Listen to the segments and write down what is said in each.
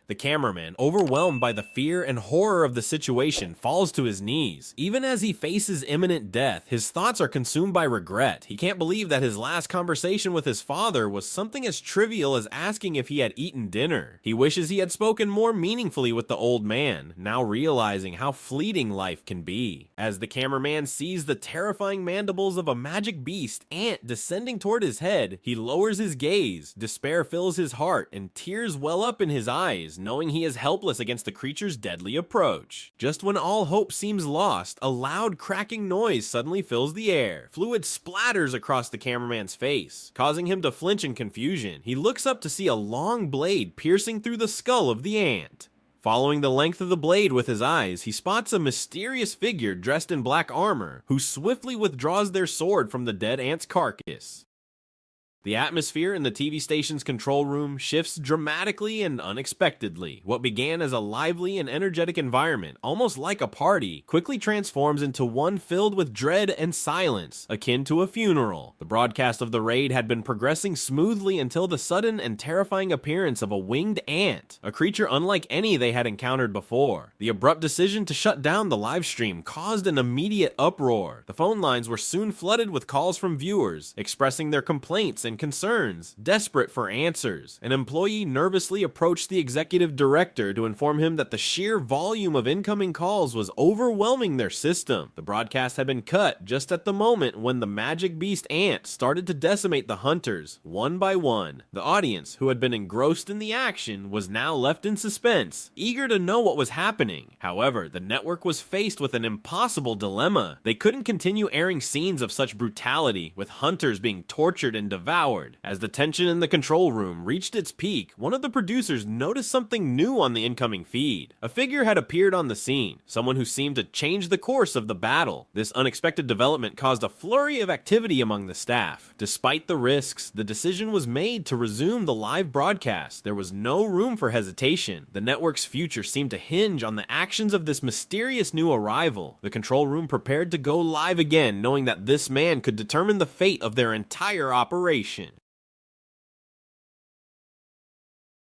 The cameraman, overwhelmed by the fear and horror of the situation, falls to his knees. Even as he faces imminent death, his thoughts are consumed by regret. He can't believe that his last conversation with his father was something as trivial as asking if he had eaten dinner. He wishes he had spoken more meaningfully with the old man, now realizing how fleeting life can be. As the cameraman sees the terrifying mandibles of a magic beast ant descending toward his head, he lowers his gaze. Despair fills his heart and tears well up in his eyes, knowing he is helpless against the creature's deadly approach. Just when all hope seems lost, a loud cracking noise suddenly fills the air. Fluid splatters across the cameraman's face, causing him to flinch in confusion. He looks up to see a long blade piercing through the skull of the ant. Following the length of the blade with his eyes, he spots a mysterious figure dressed in black armor, who swiftly withdraws their sword from the dead ant's carcass. The atmosphere in the TV station's control room shifts dramatically and unexpectedly. What began as a lively and energetic environment, almost like a party, quickly transforms into one filled with dread and silence, akin to a funeral. The broadcast of the raid had been progressing smoothly until the sudden and terrifying appearance of a winged ant, a creature unlike any they had encountered before. The abrupt decision to shut down the live stream caused an immediate uproar. The phone lines were soon flooded with calls from viewers, expressing their complaints and concerns, desperate for answers. An employee nervously approached the executive director to inform him that the sheer volume of incoming calls was overwhelming their system. The broadcast had been cut just at the moment when the magic beast ant started to decimate the hunters, one by one. The audience, who had been engrossed in the action, was now left in suspense, eager to know what was happening. However, the network was faced with an impossible dilemma. They couldn't continue airing scenes of such brutality, with hunters being tortured and devoured. As the tension in the control room reached its peak, one of the producers noticed something new on the incoming feed. A figure had appeared on the scene, someone who seemed to change the course of the battle. This unexpected development caused a flurry of activity among the staff. Despite the risks, the decision was made to resume the live broadcast. There was no room for hesitation. The network's future seemed to hinge on the actions of this mysterious new arrival. The control room prepared to go live again, knowing that this man could determine the fate of their entire operation.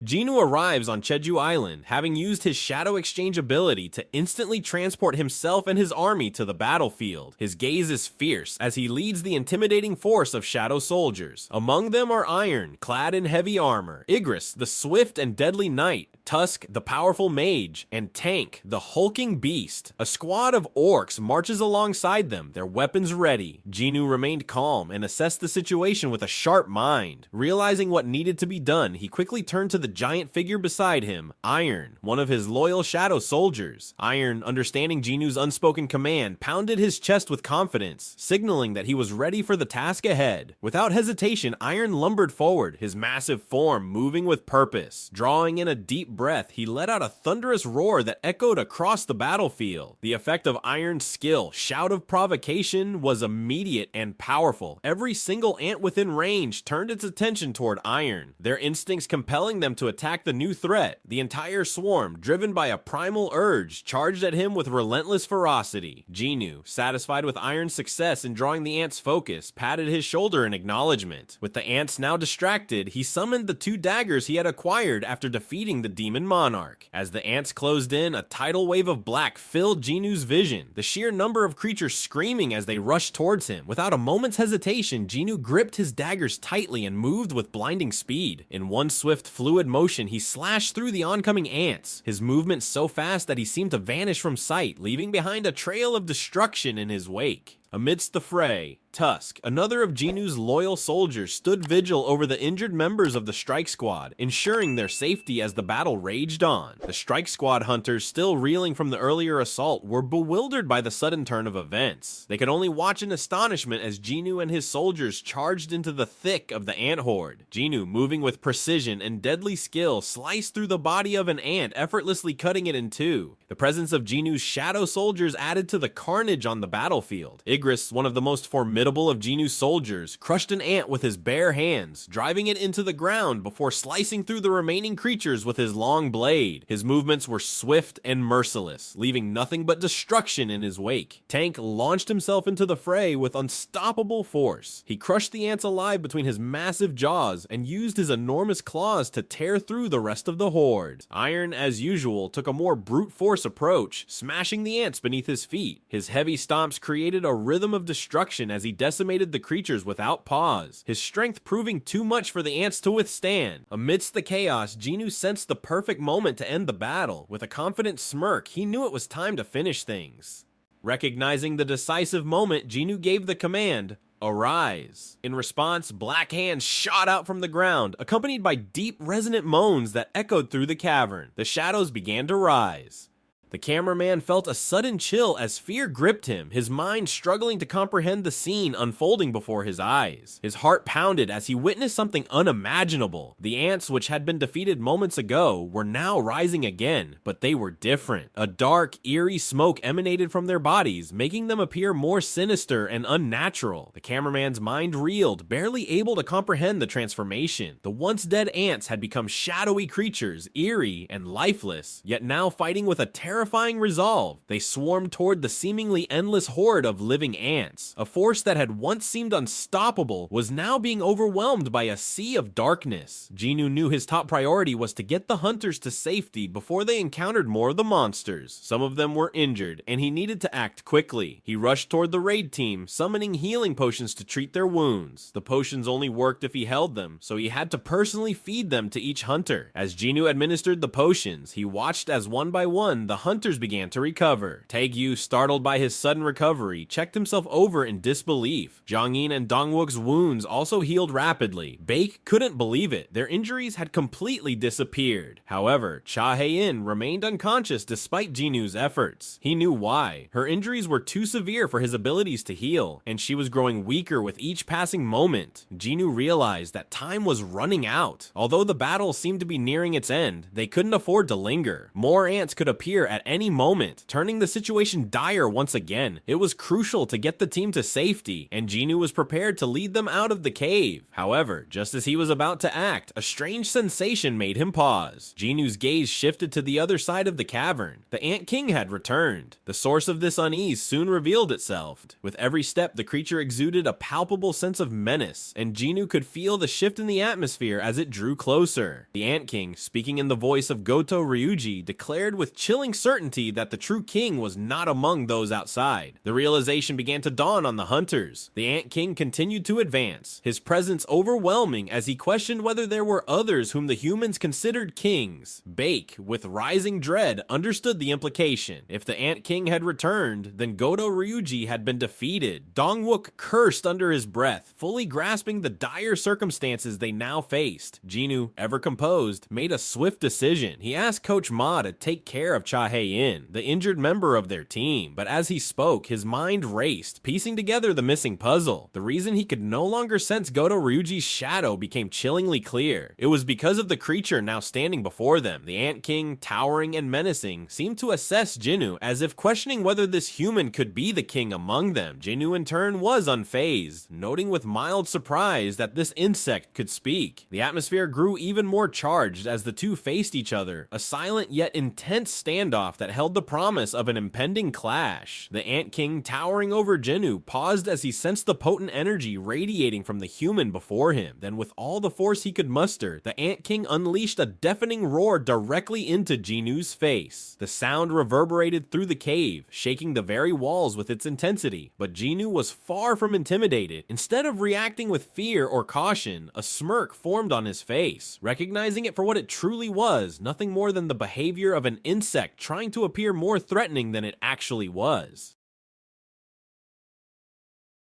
Jinwoo arrives on Jeju Island, having used his shadow exchange ability to instantly transport himself and his army to the battlefield. His gaze is fierce as he leads the intimidating force of shadow soldiers. Among them are Iron, clad in heavy armor, Igris, the swift and deadly knight, Tusk, the powerful mage, and Tank, the hulking beast. A squad of orcs marches alongside them, their weapons ready. Jinwoo remained calm and assessed the situation with a sharp mind. Realizing what needed to be done, he quickly turned to the giant figure beside him, Iron, one of his loyal shadow soldiers. Iron, understanding Jinwoo's unspoken command, pounded his chest with confidence, signaling that he was ready for the task ahead. Without hesitation, Iron lumbered forward, his massive form moving with purpose. Drawing in a deep breath, he let out a thunderous roar that echoed across the battlefield. The effect of Iron's skill, shout of provocation, was immediate and powerful. Every single ant within range turned its attention toward Iron, their instincts compelling them to attack the new threat. The entire swarm, driven by a primal urge, charged at him with relentless ferocity. Jinwoo, satisfied with Iron's success in drawing the ant's focus, patted his shoulder in acknowledgement. With the ants now distracted, he summoned the 2 daggers he had acquired after defeating the demon monarch. As the ants closed in, a tidal wave of black filled Jinwoo's vision, the sheer number of creatures screaming as they rushed towards him. Without a moment's hesitation, Jinwoo gripped his daggers tightly and moved with blinding speed. In one swift, fluid motion, he slashed through the oncoming ants, his movement so fast that he seemed to vanish from sight, leaving behind a trail of destruction in his wake. Amidst the fray, Tusk, another of Jinwoo's loyal soldiers, stood vigil over the injured members of the strike squad, ensuring their safety as the battle raged on. The strike squad hunters, still reeling from the earlier assault, were bewildered by the sudden turn of events. They could only watch in astonishment as Jinwoo and his soldiers charged into the thick of the ant horde. Jinwoo, moving with precision and deadly skill, sliced through the body of an ant, effortlessly cutting it in two. The presence of Jinwoo's shadow soldiers added to the carnage on the battlefield. Igris, one of the most formidable formidable of Jinwoo's soldiers, crushed an ant with his bare hands, driving it into the ground before slicing through the remaining creatures with his long blade. His movements were swift and merciless, leaving nothing but destruction in his wake. Tank launched himself into the fray with unstoppable force. He crushed the ants alive between his massive jaws and used his enormous claws to tear through the rest of the horde. Iron, as usual, took a more brute force approach, smashing the ants beneath his feet. His heavy stomps created a rhythm of destruction as he decimated the creatures without pause, his strength proving too much for the ants to withstand. Amidst the chaos, Jinwoo sensed the perfect moment to end the battle. With a confident smirk, he knew it was time to finish things. Recognizing the decisive moment, Jinwoo gave the command, "Arise." In response, black hands shot out from the ground, accompanied by deep, resonant moans that echoed through the cavern. The shadows began to rise. The cameraman felt a sudden chill as fear gripped him, his mind struggling to comprehend the scene unfolding before his eyes. His heart pounded as he witnessed something unimaginable. The ants, which had been defeated moments ago, were now rising again, but they were different. A dark, eerie smoke emanated from their bodies, making them appear more sinister and unnatural. The cameraman's mind reeled, barely able to comprehend the transformation. The once dead ants had become shadowy creatures, eerie and lifeless, yet now fighting with a terrifying resolve. They swarmed toward the seemingly endless horde of living ants. A force that had once seemed unstoppable was now being overwhelmed by a sea of darkness. Jinwoo knew his top priority was to get the hunters to safety before they encountered more of the monsters. Some of them were injured, and he needed to act quickly. He rushed toward the raid team, summoning healing potions to treat their wounds. The potions only worked if he held them, so he had to personally feed them to each hunter. As Jinwoo administered the potions, he watched as one by one the hunters began to recover. Taegyu, startled by his sudden recovery, checked himself over in disbelief. Jongin and Dongwook's wounds also healed rapidly. Baek couldn't believe it. Their injuries had completely disappeared. However, Cha Hae-in remained unconscious despite Jinwoo's efforts. He knew why. Her injuries were too severe for his abilities to heal, and she was growing weaker with each passing moment. Jinwoo realized that time was running out. Although the battle seemed to be nearing its end, they couldn't afford to linger. More ants could appear at any moment, turning the situation dire once again. It was crucial to get the team to safety, and Jinwoo was prepared to lead them out of the cave. However, just as he was about to act, a strange sensation made him pause. Jinwoo's gaze shifted to the other side of the cavern. The Ant King had returned. The source of this unease soon revealed itself. With every step, the creature exuded a palpable sense of menace, and Jinwoo could feel the shift in the atmosphere as it drew closer. The Ant King, speaking in the voice of Goto Ryuji, declared with chilling certainty that the true king was not among those outside. The realization began to dawn on the hunters. The Ant King continued to advance, his presence overwhelming as he questioned whether there were others whom the humans considered kings. Baek, with rising dread, understood the implication. If the Ant King had returned, then Goto Ryuji had been defeated. Dongwook cursed under his breath, fully grasping the dire circumstances they now faced. Jinwoo, ever composed, made a swift decision. He asked Coach Ma to take care of Cha Hae-in, the injured member of their team, but as he spoke, his mind raced, piecing together the missing puzzle. The reason he could no longer sense Goto Ryuji's shadow became chillingly clear. It was because of the creature now standing before them. The Ant King, towering and menacing, seemed to assess Jinwoo, as if questioning whether this human could be the king among them. Jinwoo in turn was unfazed, noting with mild surprise that this insect could speak. The atmosphere grew even more charged as the two faced each other, a silent yet intense standoff that held the promise of an impending clash. The Ant King, towering over Jinwoo, paused as he sensed the potent energy radiating from the human before him. Then, with all the force he could muster, the Ant King unleashed a deafening roar directly into Jinwoo's face. The sound reverberated through the cave, shaking the very walls with its intensity, but Jinwoo was far from intimidated. Instead of reacting with fear or caution, a smirk formed on his face. Recognizing it for what it truly was, nothing more than the behavior of an insect trying to appear more threatening than it actually was.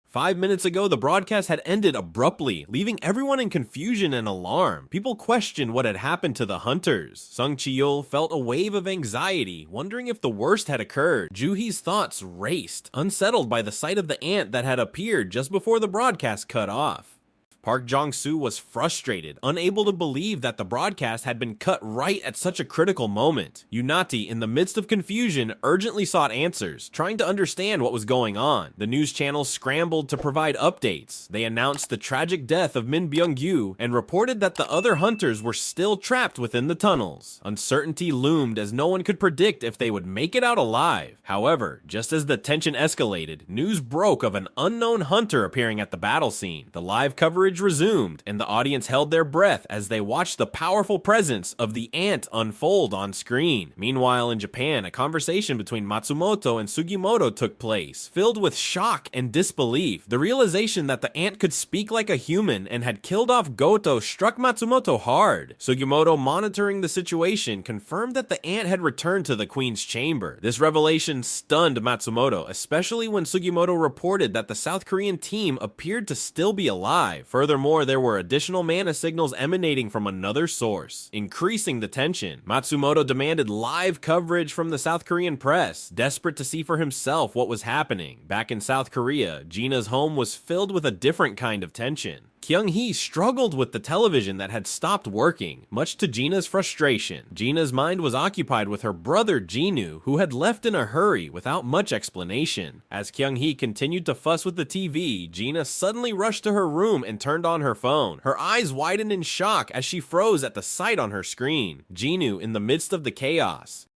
5 minutes ago, the broadcast had ended abruptly, leaving everyone in confusion and alarm. People questioned what had happened to the hunters. Sung Chi-yul felt a wave of anxiety, wondering if the worst had occurred. Joo-hee's thoughts raced, unsettled by the sight of the ant that had appeared just before the broadcast cut off. Park Jong-soo was frustrated, unable to believe that the broadcast had been cut right at such a critical moment. Unati, in the midst of confusion, urgently sought answers, trying to understand what was going on. The news channels scrambled to provide updates. They announced the tragic death of Min Byung-gyu and reported that the other hunters were still trapped within the tunnels. Uncertainty loomed as no one could predict if they would make it out alive. However, just as the tension escalated, news broke of an unknown hunter appearing at the battle scene. The live coverage resumed, and the audience held their breath as they watched the powerful presence of the ant unfold on screen. Meanwhile, in Japan, a conversation between Matsumoto and Sugimoto took place, filled with shock and disbelief. The realization that the ant could speak like a human and had killed off Goto struck Matsumoto hard. Sugimoto, monitoring the situation, confirmed that the ant had returned to the queen's chamber. This revelation stunned Matsumoto, especially when Sugimoto reported that the South Korean team appeared to still be alive. Furthermore, there were additional mana signals emanating from another source, increasing the tension. Matsumoto demanded live coverage from the South Korean press, desperate to see for himself what was happening. Back in South Korea, Gina's home was filled with a different kind of tension. Kyung-hee struggled with the television that had stopped working, much to Gina's frustration. Gina's mind was occupied with her brother Jinwoo, who had left in a hurry without much explanation. As Kyung-hee continued to fuss with the TV, Gina suddenly rushed to her room and turned on her phone. Her eyes widened in shock as she froze at the sight on her screen. Jinwoo in the midst of the chaos.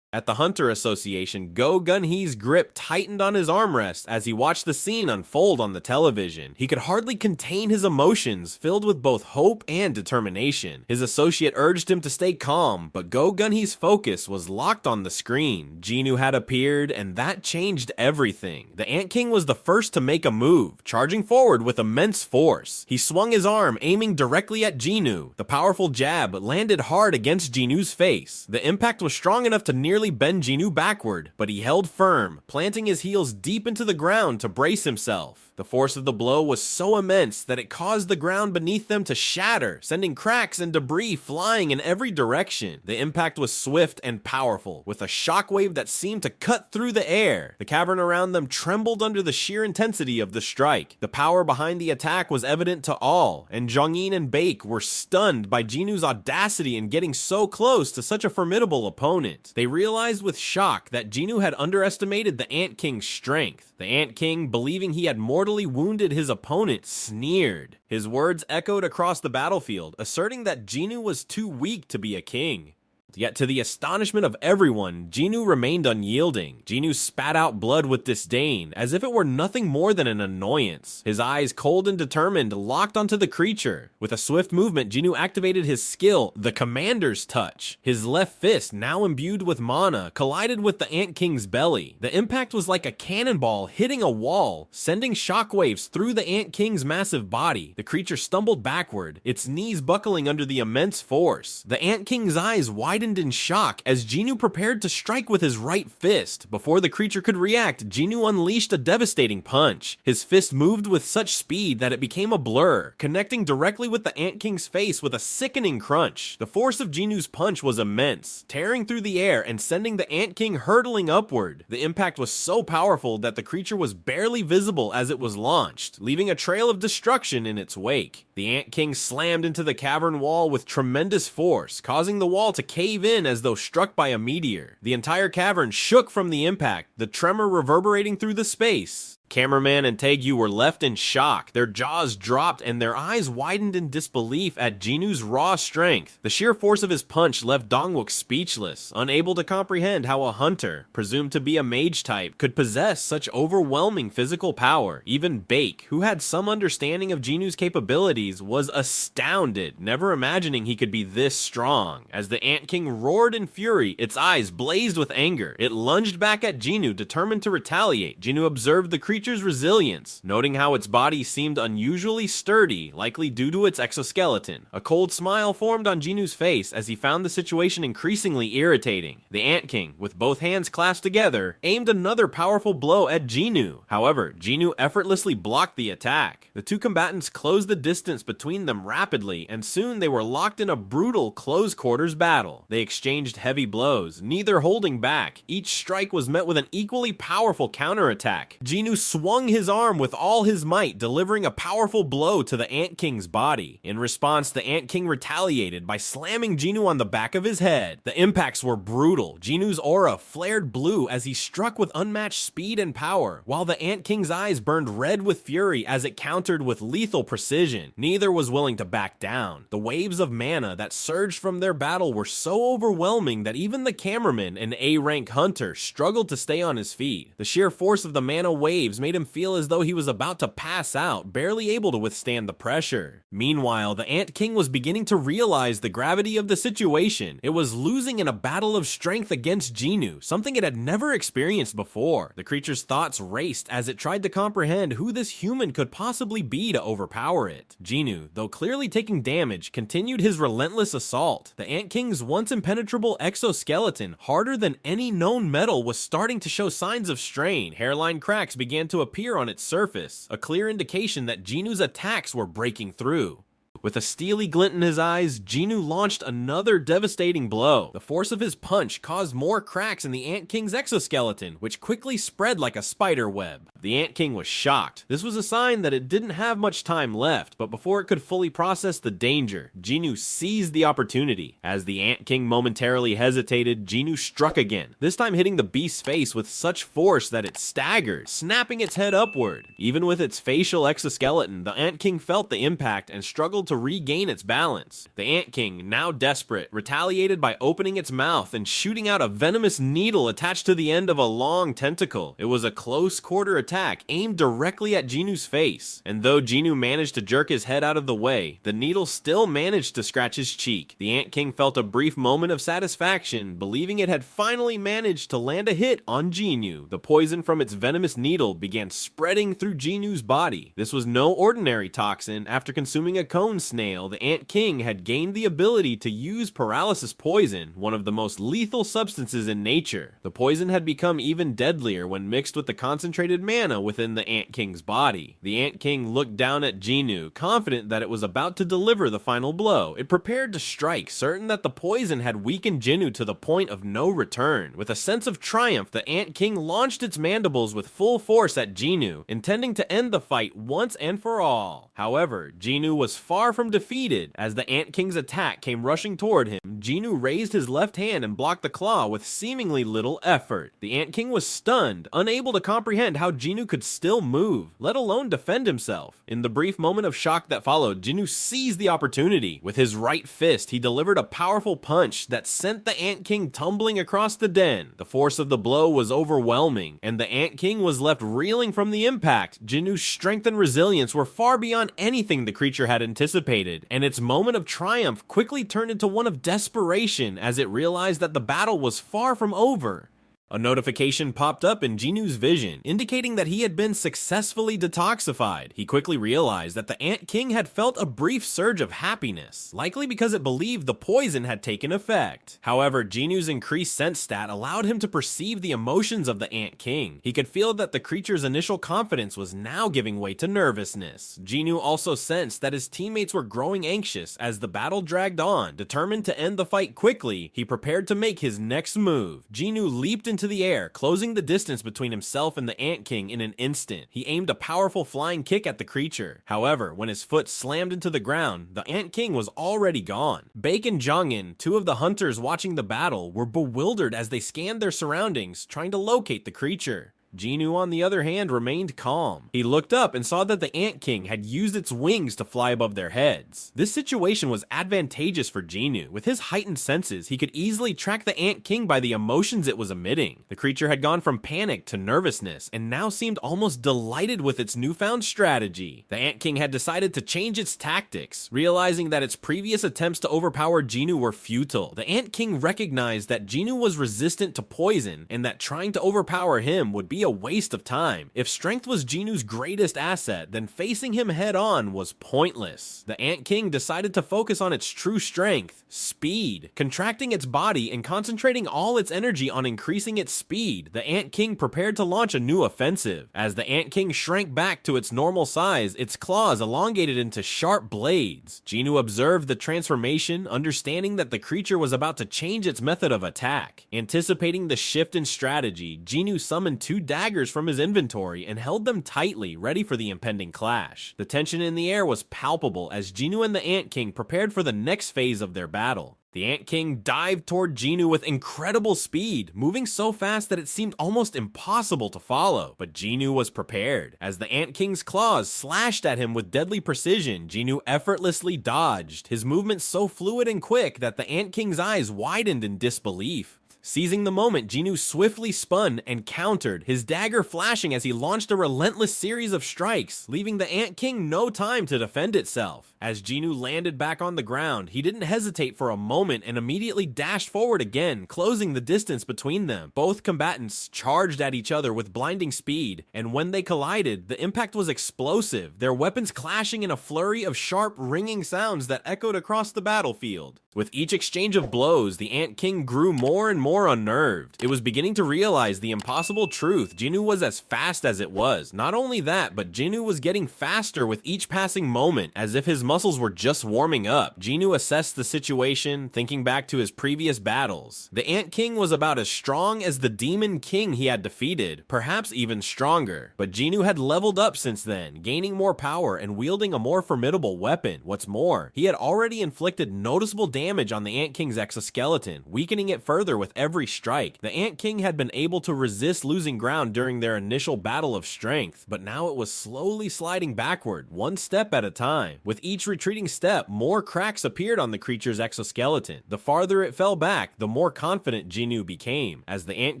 At the Hunter Association, Go Gun-hee's grip tightened on his armrest as he watched the scene unfold on the television. He could hardly contain his emotions, filled with both hope and determination. His associate urged him to stay calm, but Go Gun-hee's focus was locked on the screen. Jinwoo had appeared, and that changed everything. The Ant King was the first to make a move, charging forward with immense force. He swung his arm, aiming directly at Jinwoo. The powerful jab landed hard against Jinwoo's face. The impact was strong enough to nearly bend Jinwoo backward, but he held firm, planting his heels deep into the ground to brace himself. The force of the blow was so immense that it caused the ground beneath them to shatter, sending cracks and debris flying in every direction. The impact was swift and powerful, with a shockwave that seemed to cut through the air. The cavern around them trembled under the sheer intensity of the strike. The power behind the attack was evident to all, and Jong-in and Baek were stunned by Jinwoo's audacity in getting so close to such a formidable opponent. They realized with shock that Jinwoo had underestimated the Ant King's strength. The Ant King, believing he had mortally wounded his opponent, sneered. His words echoed across the battlefield, asserting that Jinwoo was too weak to be a king. Yet to the astonishment of everyone, Jinwoo remained unyielding. Jinwoo spat out blood with disdain, as if it were nothing more than an annoyance. His eyes, cold and determined, locked onto the creature. With a swift movement, Jinwoo activated his skill, the Commander's Touch. His left fist, now imbued with mana, collided with the Ant King's belly. The impact was like a cannonball hitting a wall, sending shockwaves through the Ant King's massive body. The creature stumbled backward, its knees buckling under the immense force. The Ant King's eyes widened in shock as Jinwoo prepared to strike with his right fist. Before the creature could react, Jinwoo unleashed a devastating punch. His fist moved with such speed that it became a blur, connecting directly with the Ant King's face with a sickening crunch. The force of Jinwoo's punch was immense, tearing through the air and sending the Ant King hurtling upward. The impact was so powerful that the creature was barely visible as it was launched, leaving a trail of destruction in its wake. The Ant King slammed into the cavern wall with tremendous force, causing the wall to cave in as though struck by a meteor. The entire cavern shook from the impact, the tremor reverberating through the space. Cameraman and Taegyu were left in shock. Their jaws dropped and their eyes widened in disbelief at Jinwoo's raw strength. The sheer force of his punch left Dongwook speechless, unable to comprehend how a hunter, presumed to be a mage type, could possess such overwhelming physical power. Even Baek, who had some understanding of Jinwoo's capabilities, was astounded, never imagining he could be this strong. As the Ant King roared in fury, its eyes blazed with anger. It lunged back at Jinwoo, determined to retaliate. Jinwoo observed the creature's resilience, noting how its body seemed unusually sturdy, likely due to its exoskeleton. A cold smile formed on Jinwoo's face as he found the situation increasingly irritating. The Ant King, with both hands clasped together, aimed another powerful blow at Jinwoo. However, Jinwoo effortlessly blocked the attack. The two combatants closed the distance between them rapidly, and soon they were locked in a brutal close quarters battle. They exchanged heavy blows, neither holding back. Each strike was met with an equally powerful counterattack. Jinwoo swung his arm with all his might, delivering a powerful blow to the Ant King's body. In response, the Ant King retaliated by slamming Jinwoo on the back of his head. The impacts were brutal. Jinwoo's aura flared blue as he struck with unmatched speed and power, while the Ant King's eyes burned red with fury as it countered with lethal precision. Neither was willing to back down. The waves of mana that surged from their battle were so overwhelming that even the cameraman, an A-rank hunter, struggled to stay on his feet. The sheer force of the mana waves made him feel as though he was about to pass out, barely able to withstand the pressure. Meanwhile, the Ant King was beginning to realize the gravity of the situation. It was losing in a battle of strength against Jinwoo, something it had never experienced before. The creature's thoughts raced as it tried to comprehend who this human could possibly be to overpower it. Jinwoo, though clearly taking damage, continued his relentless assault. The Ant King's once impenetrable exoskeleton, harder than any known metal, was starting to show signs of strain. Hairline cracks began to appear on its surface, a clear indication that Jinwoo's attacks were breaking through. With a steely glint in his eyes, Jinwoo launched another devastating blow. The force of his punch caused more cracks in the Ant King's exoskeleton, which quickly spread like a spider web. The Ant King was shocked. This was a sign that it didn't have much time left, but before it could fully process the danger, Jinwoo seized the opportunity. As the Ant King momentarily hesitated, Jinwoo struck again, this time hitting the beast's face with such force that it staggered, snapping its head upward. Even with its facial exoskeleton, the Ant King felt the impact and struggled to regain its balance. The Ant King, now desperate, retaliated by opening its mouth and shooting out a venomous needle attached to the end of a long tentacle. It was a close-quarter attack aimed directly at Jinwoo's face, and though Jinwoo managed to jerk his head out of the way, the needle still managed to scratch his cheek. The Ant King felt a brief moment of satisfaction, believing it had finally managed to land a hit on Jinwoo. The poison from its venomous needle began spreading through Jinwoo's body. This was no ordinary toxin. After consuming a cone snail, the Ant King had gained the ability to use paralysis poison, one of the most lethal substances in nature. The poison had become even deadlier when mixed with the concentrated mana within the Ant King's body. The Ant King looked down at Jinwoo, confident that it was about to deliver the final blow. It prepared to strike, certain that the poison had weakened Jinwoo to the point of no return. With a sense of triumph, the Ant King launched its mandibles with full force at Jinwoo, intending to end the fight once and for all. However, Jinwoo was far from defeated. As the Ant King's attack came rushing toward him, Jinwoo raised his left hand and blocked the claw with seemingly little effort. The Ant King was stunned, unable to comprehend how Jinwoo could still move, let alone defend himself. In the brief moment of shock that followed, Jinwoo seized the opportunity. With his right fist, he delivered a powerful punch that sent the Ant King tumbling across the den. The force of the blow was overwhelming, and the Ant King was left reeling from the impact. Jinwoo's strength and resilience were far beyond anything the creature had anticipated, and its moment of triumph quickly turned into one of desperation as it realized that the battle was far from over. A notification popped up in Jinwoo's vision, indicating that he had been successfully detoxified. He quickly realized that the Ant King had felt a brief surge of happiness, likely because it believed the poison had taken effect. However, Jinwoo's increased sense stat allowed him to perceive the emotions of the Ant King. He could feel that the creature's initial confidence was now giving way to nervousness. Jinwoo also sensed that his teammates were growing anxious as the battle dragged on. Determined to end the fight quickly, he prepared to make his next move. Jinwoo leaped into the air, closing the distance between himself and the Ant King in an instant. He aimed a powerful flying kick at the creature. However, when his foot slammed into the ground, the Ant King was already gone. Baek and Jongin, two of the hunters watching the battle, were bewildered as they scanned their surroundings, trying to locate the creature. Jinwoo, on the other hand, remained calm. He looked up and saw that the Ant King had used its wings to fly above their heads. This situation was advantageous for Jinwoo. With his heightened senses, he could easily track the Ant King by the emotions it was emitting. The creature had gone from panic to nervousness, and now seemed almost delighted with its newfound strategy. The Ant King had decided to change its tactics, realizing that its previous attempts to overpower Jinwoo were futile. The Ant King recognized that Jinwoo was resistant to poison, and that trying to overpower him would be a waste of time. If strength was Jinwoo's greatest asset, then facing him head-on was pointless. The Ant King decided to focus on its true strength, speed. Contracting its body and concentrating all its energy on increasing its speed, the Ant King prepared to launch a new offensive. As the Ant King shrank back to its normal size, its claws elongated into sharp blades. Jinwoo observed the transformation, understanding that the creature was about to change its method of attack. Anticipating the shift in strategy, Jinwoo summoned two daggers from his inventory and held them tightly, ready for the impending clash. The tension in the air was palpable as Jinwoo and the Ant King prepared for the next phase of their battle. The Ant King dived toward Jinwoo with incredible speed, moving so fast that it seemed almost impossible to follow. But Jinwoo was prepared. As the Ant King's claws slashed at him with deadly precision, Jinwoo effortlessly dodged, his movements so fluid and quick that the Ant King's eyes widened in disbelief. Seizing the moment, Jinwoo swiftly spun and countered, his dagger flashing as he launched a relentless series of strikes, leaving the Ant King no time to defend itself. As Jinwoo landed back on the ground, he didn't hesitate for a moment and immediately dashed forward again, closing the distance between them. Both combatants charged at each other with blinding speed, and when they collided, the impact was explosive, their weapons clashing in a flurry of sharp, ringing sounds that echoed across the battlefield. With each exchange of blows, the Ant King grew more and more unnerved. It was beginning to realize the impossible truth. Jinwoo was as fast as it was. Not only that, but Jinwoo was getting faster with each passing moment, as if his muscles were just warming up. Jinwoo assessed the situation, thinking back to his previous battles. The Ant King was about as strong as the Demon King he had defeated, perhaps even stronger. But Jinwoo had leveled up since then, gaining more power and wielding a more formidable weapon. What's more, he had already inflicted noticeable damage on the Ant King's exoskeleton, weakening it further with every strike. The Ant King had been able to resist losing ground during their initial battle of strength, but now it was slowly sliding backward, one step at a time. With each retreating step, more cracks appeared on the creature's exoskeleton. The farther it fell back, the more confident Jinwoo became. As the Ant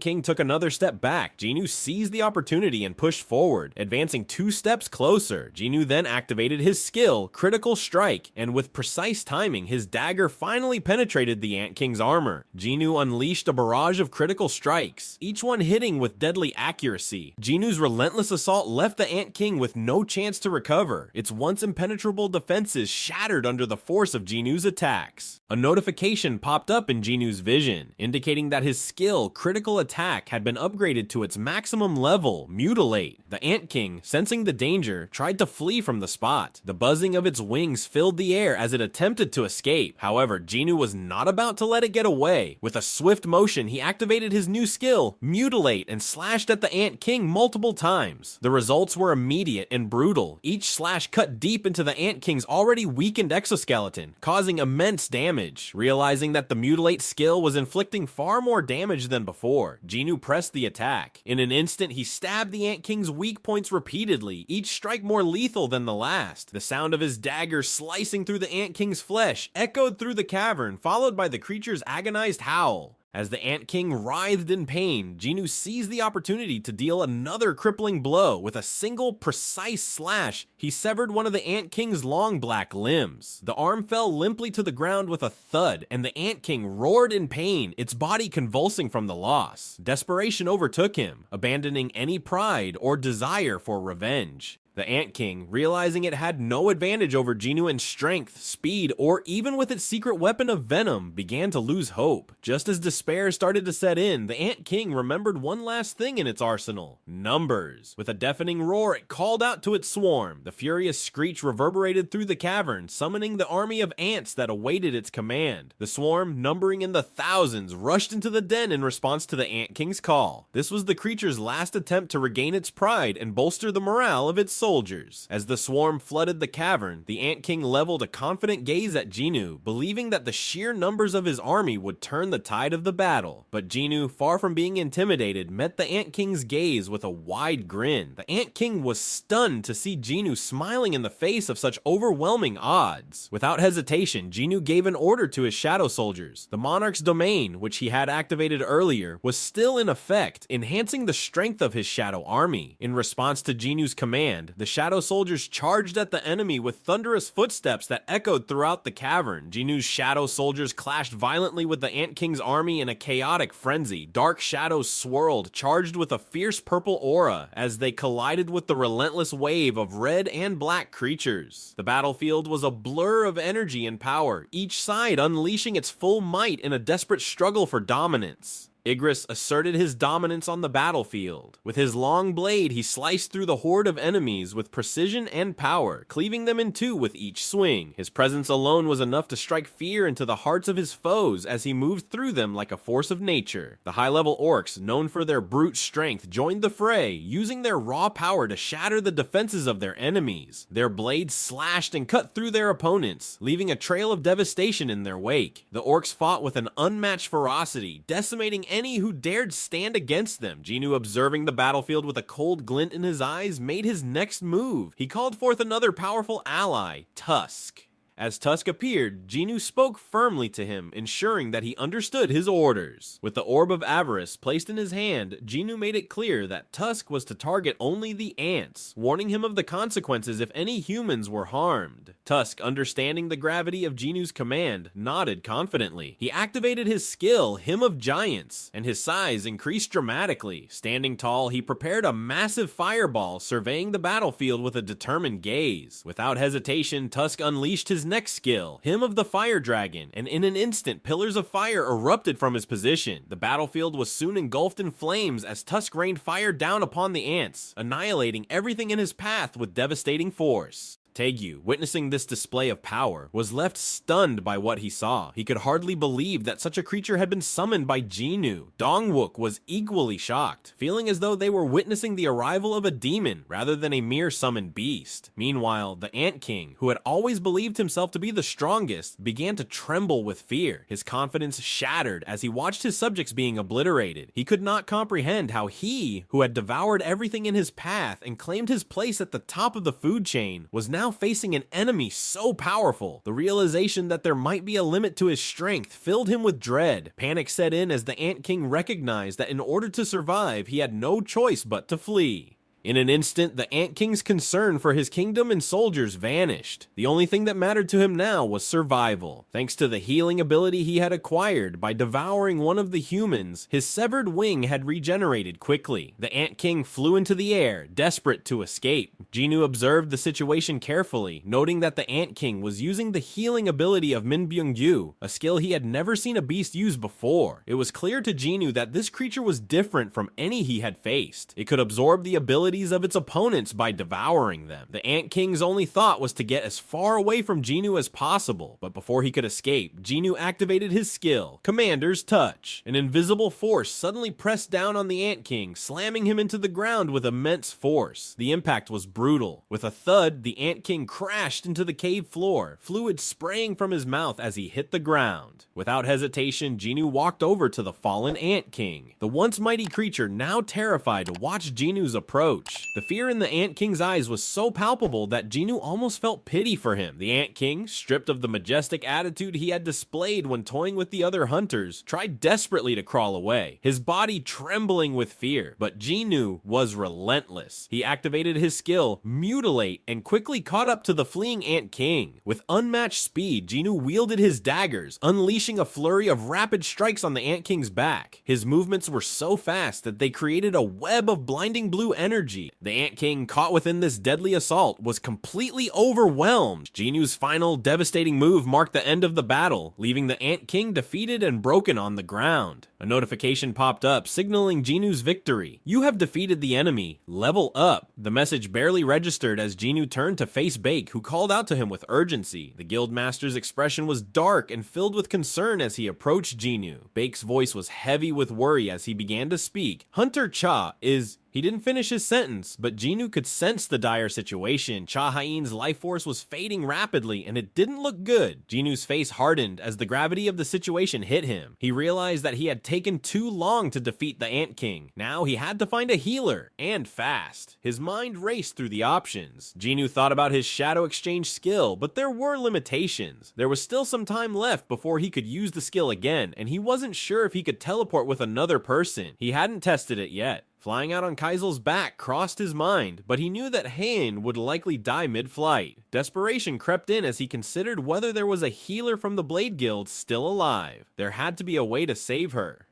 King took another step back, Jinwoo seized the opportunity and pushed forward, advancing 2 steps closer. Jinwoo then activated his skill, Critical Strike, and with precise timing, his dagger finally penetrated the Ant King's armor. Jinwoo unleashed a barrage of critical strikes, each one hitting with deadly accuracy. Jinwoo's relentless assault left the Ant King with no chance to recover, its once impenetrable defenses shattered under the force of Jinwoo's attacks. A notification popped up in Jinwoo's vision, indicating that his skill, Critical Attack, had been upgraded to its maximum level, Mutilate. The Ant King, sensing the danger, tried to flee from the spot. The buzzing of its wings filled the air as it attempted to escape. However, Jinwoo was not about to let it get away. With a swift motion, he activated his new skill, Mutilate, and slashed at the Ant King multiple times. The results were immediate and brutal. Each slash cut deep into the Ant King's already weakened exoskeleton, causing immense damage. Realizing that the Mutilate skill was inflicting far more damage than before, Jinwoo pressed the attack. In an instant, he stabbed the Ant King's weak points repeatedly, each strike more lethal than the last. The sound of his dagger slicing through the Ant King's flesh echoed through the cavern, followed by the creature's agonized howl. As the Ant King writhed in pain, Jinwoo seized the opportunity to deal another crippling blow. With a single precise slash, he severed one of the Ant King's long black limbs. The arm fell limply to the ground with a thud, and the Ant King roared in pain, its body convulsing from the loss. Desperation overtook him, abandoning any pride or desire for revenge. The Ant King, realizing it had no advantage over Jinwoo in strength, speed, or even with its secret weapon of venom, began to lose hope. Just as despair started to set in, the Ant King remembered one last thing in its arsenal: numbers. With a deafening roar, it called out to its swarm. The furious screech reverberated through the cavern, summoning the army of ants that awaited its command. The swarm, numbering in the thousands, rushed into the den in response to the Ant King's call. This was the creature's last attempt to regain its pride and bolster the morale of its soldiers. As the swarm flooded the cavern, the Ant King leveled a confident gaze at Jinwoo, believing that the sheer numbers of his army would turn the tide of the battle. But Jinwoo, far from being intimidated, met the Ant King's gaze with a wide grin. The Ant King was stunned to see Jinwoo smiling in the face of such overwhelming odds. Without hesitation, Jinwoo gave an order to his shadow soldiers. The monarch's domain, which he had activated earlier, was still in effect, enhancing the strength of his shadow army. In response to Jinwoo's command, the shadow soldiers charged at the enemy with thunderous footsteps that echoed throughout the cavern. Jinwoo's shadow soldiers clashed violently with the Ant King's army in a chaotic frenzy. Dark shadows swirled, charged with a fierce purple aura, as they collided with the relentless wave of red and black creatures. The battlefield was a blur of energy and power, each side unleashing its full might in a desperate struggle for dominance. Igris asserted his dominance on the battlefield. With his long blade, he sliced through the horde of enemies with precision and power, cleaving them in two with each swing. His presence alone was enough to strike fear into the hearts of his foes as he moved through them like a force of nature. The high-level orcs, known for their brute strength, joined the fray, using their raw power to shatter the defenses of their enemies. Their blades slashed and cut through their opponents, leaving a trail of devastation in their wake. The orcs fought with an unmatched ferocity, decimating any who dared stand against them. Jinwoo, observing the battlefield with a cold glint in his eyes, made his next move. He called forth another powerful ally, Tusk. As Tusk appeared, Jinwoo spoke firmly to him, ensuring that he understood his orders. With the Orb of Avarice placed in his hand, Jinwoo made it clear that Tusk was to target only the ants, warning him of the consequences if any humans were harmed. Tusk, understanding the gravity of Jinwoo's command, nodded confidently. He activated his skill, Hymn of Giants, and his size increased dramatically. Standing tall, he prepared a massive fireball, surveying the battlefield with a determined gaze. Without hesitation, Tusk unleashed his next skill, Hymn of the Fire Dragon, and in an instant, pillars of fire erupted from his position. The battlefield was soon engulfed in flames as Tusk rained fire down upon the ants, annihilating everything in his path with devastating force. Taegyu, witnessing this display of power, was left stunned by what he saw. He could hardly believe that such a creature had been summoned by Jinwoo. Dongwook was equally shocked, feeling as though they were witnessing the arrival of a demon rather than a mere summoned beast. Meanwhile, the Ant King, who had always believed himself to be the strongest, began to tremble with fear. His confidence shattered as he watched his subjects being obliterated. He could not comprehend how he, who had devoured everything in his path and claimed his place at the top of the food chain, was now facing an enemy so powerful. The realization that there might be a limit to his strength filled him with dread. Panic set in as the Ant King recognized that in order to survive, he had no choice but to flee. In an instant, the Ant King's concern for his kingdom and soldiers vanished. The only thing that mattered to him now was survival. Thanks to the healing ability he had acquired by devouring one of the humans, his severed wing had regenerated quickly. The Ant King flew into the air, desperate to escape. Jinwoo observed the situation carefully, noting that the Ant King was using the healing ability of Min Byung-gyu, a skill he had never seen a beast use before. It was clear to Jinwoo that this creature was different from any he had faced. It could absorb the ability of its opponents by devouring them. The Ant King's only thought was to get as far away from Jinwoo as possible, but before he could escape, Jinwoo activated his skill, Commander's Touch. An invisible force suddenly pressed down on the Ant King, slamming him into the ground with immense force. The impact was brutal. With a thud, the Ant King crashed into the cave floor, fluid spraying from his mouth as he hit the ground. Without hesitation, Jinwoo walked over to the fallen Ant King. The once mighty creature, now terrified, watched Jinwoo's approach. The fear in the Ant King's eyes was so palpable that Jinwoo almost felt pity for him. The Ant King, stripped of the majestic attitude he had displayed when toying with the other hunters, tried desperately to crawl away, his body trembling with fear. But Jinwoo was relentless. He activated his skill, Mutilate, and quickly caught up to the fleeing Ant King. With unmatched speed, Jinwoo wielded his daggers, unleashing a flurry of rapid strikes on the Ant King's back. His movements were so fast that they created a web of blinding blue energy. The Ant King, caught within this deadly assault, was completely overwhelmed. Jinwoo's final devastating move marked the end of the battle, leaving the Ant King defeated and broken on the ground. A notification popped up, signaling Jinwoo's victory. You have defeated the enemy. Level up. The message barely registered as Jinwoo turned to face Bake, who called out to him with urgency. The guildmaster's expression was dark and filled with concern as he approached Jinwoo. Bake's voice was heavy with worry as he began to speak. Hunter Cha is... He didn't finish his sentence, but Jinwoo could sense the dire situation. Cha Hain's life force was fading rapidly, and it didn't look good. Jinwoo's face hardened as the gravity of the situation hit him. He realized that he had taken too long to defeat the Ant King. Now he had to find a healer, and fast. His mind raced through the options. Jinwoo thought about his Shadow Exchange skill, but there were limitations. There was still some time left before he could use the skill again, and he wasn't sure if he could teleport with another person. He hadn't tested it yet. Flying out on Kaisel's back crossed his mind, but he knew that Hain would likely die mid-flight. Desperation crept in as he considered whether there was a healer from the Blade Guild still alive. There had to be a way to save her.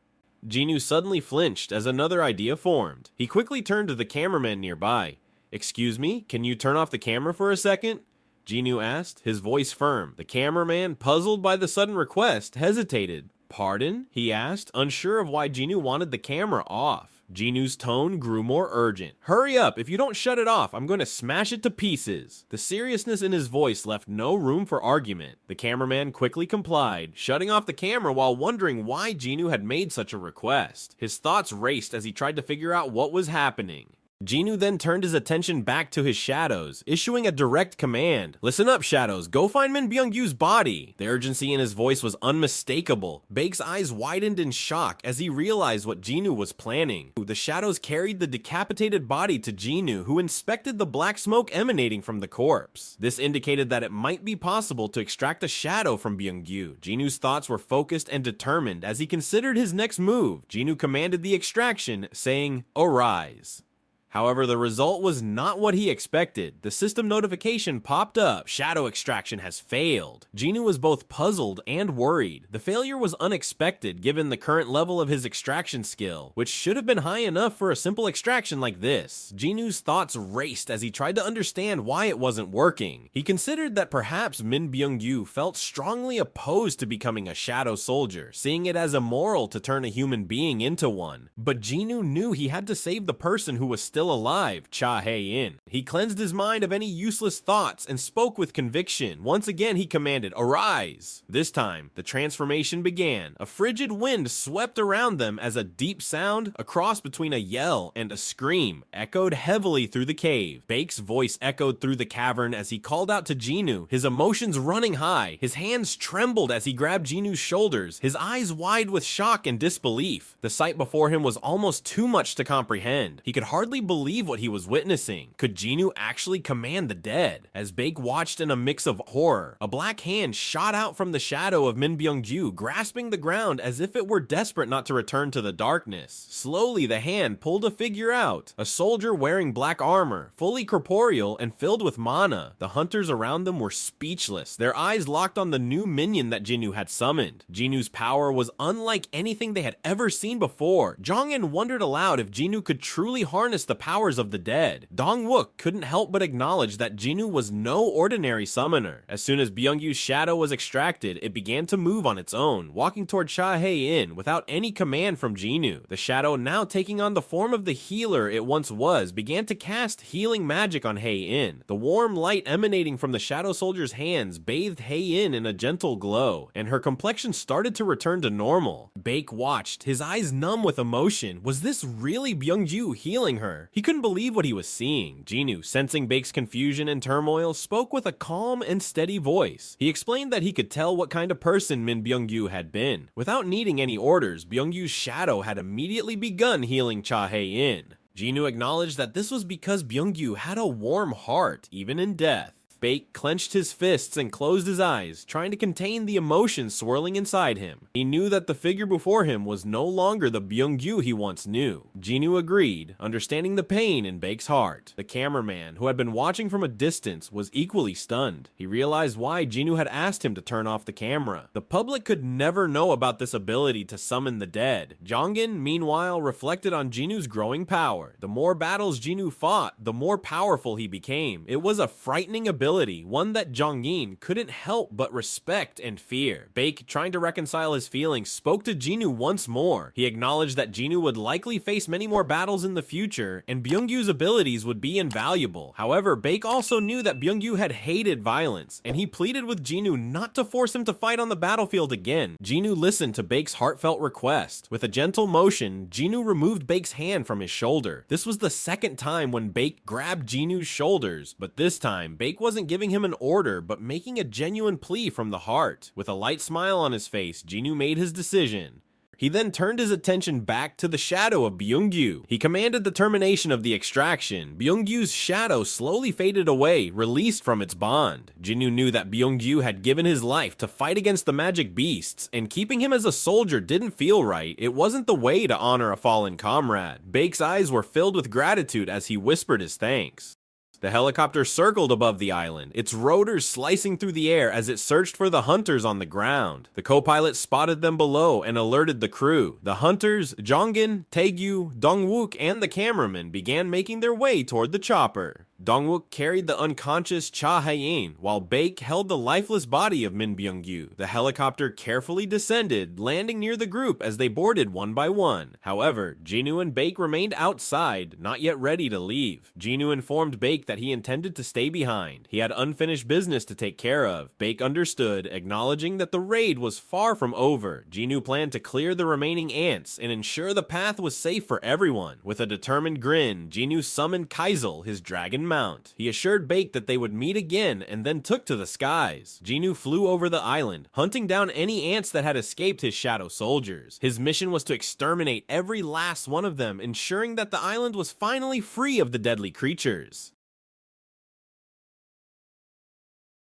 Jinwoo suddenly flinched as another idea formed. He quickly turned to the cameraman nearby. "Excuse me, can you turn off the camera for a second?" Jinwoo asked, his voice firm. The cameraman, puzzled by the sudden request, hesitated. Pardon? He asked, unsure of why Jinwoo wanted the camera off. Jinwoo's tone grew more urgent. Hurry up, if you don't shut it off, I'm going to smash it to pieces. The seriousness in his voice left no room for argument. The cameraman quickly complied, shutting off the camera while wondering why Jinwoo had made such a request. His thoughts raced as he tried to figure out what was happening. Jinwoo then turned his attention back to his shadows, issuing a direct command. Listen up, shadows, go find Min Byung-yu's body. The urgency in his voice was unmistakable. Baek's eyes widened in shock as he realized what Jinwoo was planning. The shadows carried the decapitated body to Jinwoo, who inspected the black smoke emanating from the corpse. This indicated that it might be possible to extract a shadow from Byung-yu. Jinwoo's thoughts were focused and determined as he considered his next move. Jinwoo commanded the extraction, saying, "Arise." However, the result was not what he expected. The system notification popped up. Shadow extraction has failed. Jinwoo was both puzzled and worried. The failure was unexpected given the current level of his extraction skill, which should have been high enough for a simple extraction like this. Jinwoo's thoughts raced as he tried to understand why it wasn't working. He considered that perhaps Min Byung-yu felt strongly opposed to becoming a shadow soldier, seeing it as immoral to turn a human being into one. But Jinwoo knew he had to save the person who was still alive, Cha Hae-in. He cleansed his mind of any useless thoughts and spoke with conviction. Once again, he commanded, "Arise!" This time, the transformation began. A frigid wind swept around them as a deep sound, a cross between a yell and a scream, echoed heavily through the cave. Baek's voice echoed through the cavern as he called out to Jinwoo, his emotions running high. His hands trembled as he grabbed Jinwoo's shoulders, his eyes wide with shock and disbelief. The sight before him was almost too much to comprehend. He could hardly believe what he was witnessing. Could Jinwoo actually command the dead? As Baek watched in a mix of horror, a black hand shot out from the shadow of Min Byung-yu, grasping the ground as if it were desperate not to return to the darkness. Slowly, the hand pulled a figure out, a soldier wearing black armor, fully corporeal and filled with mana. The hunters around them were speechless, their eyes locked on the new minion that Jinwoo had summoned. Jinwoo's power was unlike anything they had ever seen before. Jong-in wondered aloud if Jinwoo could truly harness the powers of the dead. Dong-wook couldn't help but acknowledge that Jinwoo was no ordinary summoner. As soon as Byung-yu's shadow was extracted, it began to move on its own, walking toward Cha Hae-in without any command from Jinwoo. The shadow, now taking on the form of the healer it once was, began to cast healing magic on Hae-in. The warm light emanating from the shadow soldier's hands bathed Hae-in in a gentle glow, and her complexion started to return to normal. Baek watched, his eyes numb with emotion. Was this really Byung-yu healing her? He couldn't believe what he was seeing. Jinwoo, sensing Baek's confusion and turmoil, spoke with a calm and steady voice. He explained that he could tell what kind of person Min Byung-yu had been. Without needing any orders, Byung-yu's shadow had immediately begun healing Cha Hae-in. Jinwoo acknowledged that this was because Byung-yu had a warm heart, even in death. Baek clenched his fists and closed his eyes, trying to contain the emotions swirling inside him. He knew that the figure before him was no longer the Byung-yu he once knew. Jinwoo agreed, understanding the pain in Baek's heart. The cameraman, who had been watching from a distance, was equally stunned. He realized why Jinwoo had asked him to turn off the camera. The public could never know about this ability to summon the dead. Jong-in, meanwhile, reflected on Jinwoo's growing power. The more battles Jinwoo fought, the more powerful he became. It was a frightening ability, one that Jong-in couldn't help but respect and fear. Baek, trying to reconcile his feelings, spoke to Jinwoo once more. He acknowledged that Jinwoo would likely face many more battles in the future, and Byung-yu's abilities would be invaluable. However, Baek also knew that Byung-yu had hated violence, and he pleaded with Jinwoo not to force him to fight on the battlefield again. Jinwoo listened to Baek's heartfelt request. With a gentle motion, Jinwoo removed Baek's hand from his shoulder. This was the second time when Baek grabbed Jinwoo's shoulders, but this time, Baek wasn't giving him an order, but making a genuine plea from the heart. With a light smile on his face, Jinwoo made his decision. He then turned his attention back to the shadow of Byung-yu. He commanded the termination of the extraction. Byung-yu's shadow slowly faded away, released from its bond. Jinwoo knew that Byung-yu had given his life to fight against the magic beasts, and keeping him as a soldier didn't feel right. It wasn't the way to honor a fallen comrade. Baek's eyes were filled with gratitude as he whispered his thanks. The helicopter circled above the island, its rotors slicing through the air as it searched for the hunters on the ground. The co-pilot spotted them below and alerted the crew. The hunters, Jong-in, Taegyu, Dong-wook, and the cameraman began making their way toward the chopper. Dongwook carried the unconscious Cha Hae-in, while Baek held the lifeless body of Min Byung-gyu. The helicopter carefully descended, landing near the group as they boarded one by one. However, Jinwoo and Baek remained outside, not yet ready to leave. Jinwoo informed Baek that he intended to stay behind. He had unfinished business to take care of. Baek understood, acknowledging that the raid was far from over. Jinwoo planned to clear the remaining ants and ensure the path was safe for everyone. With a determined grin, Jinwoo summoned Kaizel, his dragon mount. He assured Baek that they would meet again and then took to the skies. Jinwoo flew over the island, hunting down any ants that had escaped his shadow soldiers. His mission was to exterminate every last one of them, ensuring that the island was finally free of the deadly creatures.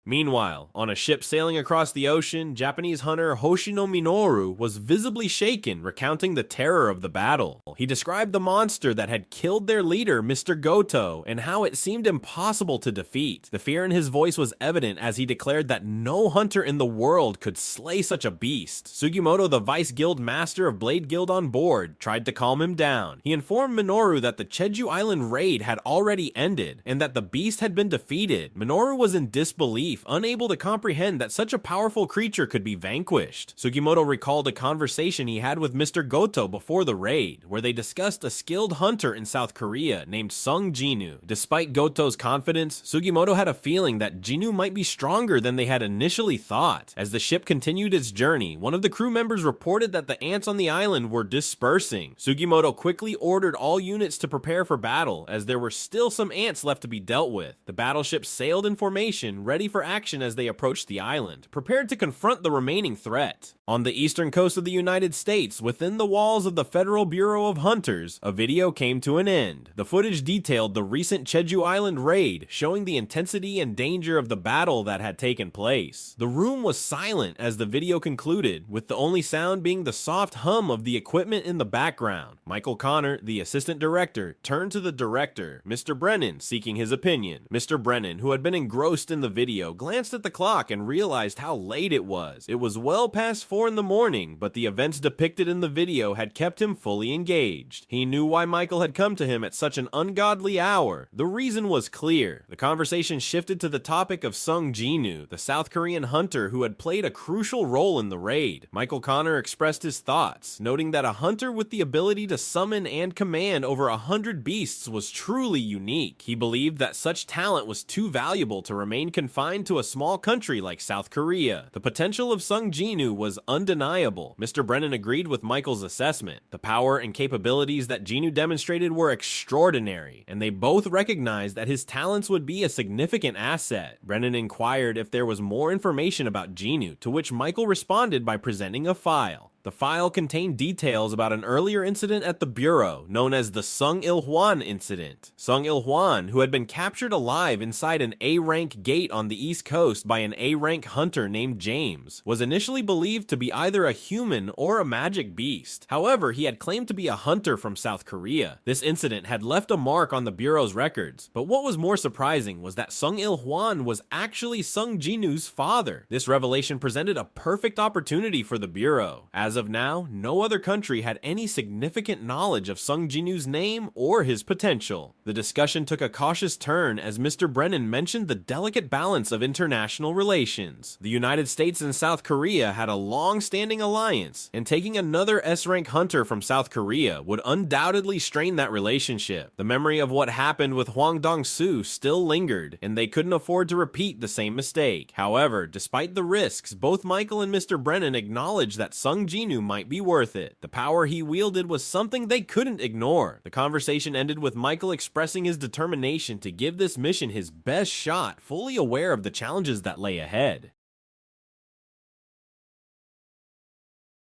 Meanwhile, on a ship sailing across the ocean, Japanese hunter Hoshino Minoru was visibly shaken, recounting the terror of the battle. He described the monster that had killed their leader, Mr. Goto, and how it seemed impossible to defeat. The fear in his voice was evident as he declared that no hunter in the world could slay such a beast. Sugimoto, the vice guild master of Blade Guild on board, tried to calm him down. He informed Minoru that the Jeju Island raid had already ended, and that the beast had been defeated. Minoru was in disbelief, unable to comprehend that such a powerful creature could be vanquished. Sugimoto recalled a conversation he had with Mr. Goto before the raid, where they discussed a skilled hunter in South Korea named Sung Jinwoo. Despite Goto's confidence, Sugimoto had a feeling that Jinwoo might be stronger than they had initially thought. As the ship continued its journey, one of the crew members reported that the ants on the island were dispersing. Sugimoto quickly ordered all units to prepare for battle, as there were still some ants left to be dealt with. The battleship sailed in formation, ready for action as they approached the island, prepared to confront the remaining threat. On the eastern coast of the United States, within the walls of the Federal Bureau of Hunters, a video came to an end. The footage detailed the recent Jeju Island raid, showing the intensity and danger of the battle that had taken place. The room was silent as the video concluded, with the only sound being the soft hum of the equipment in the background. Michael Connor, the assistant director, turned to the director, Mr. Brennan, seeking his opinion. Mr. Brennan, who had been engrossed in the video, glanced at the clock and realized how late it was. It was well past 4 in the morning, but the events depicted in the video had kept him fully engaged. He knew why Michael had come to him at such an ungodly hour. The reason was clear. The conversation shifted to the topic of Sung Jinwoo, the South Korean hunter who had played a crucial role in the raid. Michael Connor expressed his thoughts, noting that a hunter with the ability to summon and command over 100 beasts was truly unique. He believed that such talent was too valuable to remain confined to a small country like South Korea. The potential of Sung Jinwoo was undeniable. Mr. Brennan agreed with Michael's assessment. The power and capabilities that Jinwoo demonstrated were extraordinary, and they both recognized that his talents would be a significant asset. Brennan inquired if there was more information about Jinwoo, to which Michael responded by presenting a file. The file contained details about an earlier incident at the Bureau, known as the Sung Il-hwan incident. Sung Il-hwan, who had been captured alive inside an A-rank gate on the East Coast by an A-rank hunter named James, was initially believed to be either a human or a magic beast. However, he had claimed to be a hunter from South Korea. This incident had left a mark on the Bureau's records, but what was more surprising was that Sung Il-hwan was actually Sung Jinwoo's father. This revelation presented a perfect opportunity for the Bureau. As of now, no other country had any significant knowledge of Sung Jinwoo's name or his potential. The discussion took a cautious turn as Mr. Brennan mentioned the delicate balance of international relations. The United States and South Korea had a long-standing alliance, and taking another S-rank hunter from South Korea would undoubtedly strain that relationship. The memory of what happened with Hwang Dong-soo still lingered, and they couldn't afford to repeat the same mistake. However, despite the risks, both Michael and Mr. Brennan acknowledged that Sung Jinwoo might be worth it. The power he wielded was something they couldn't ignore. The conversation ended with Michael expressing his determination to give this mission his best shot, fully aware of the challenges that lay ahead.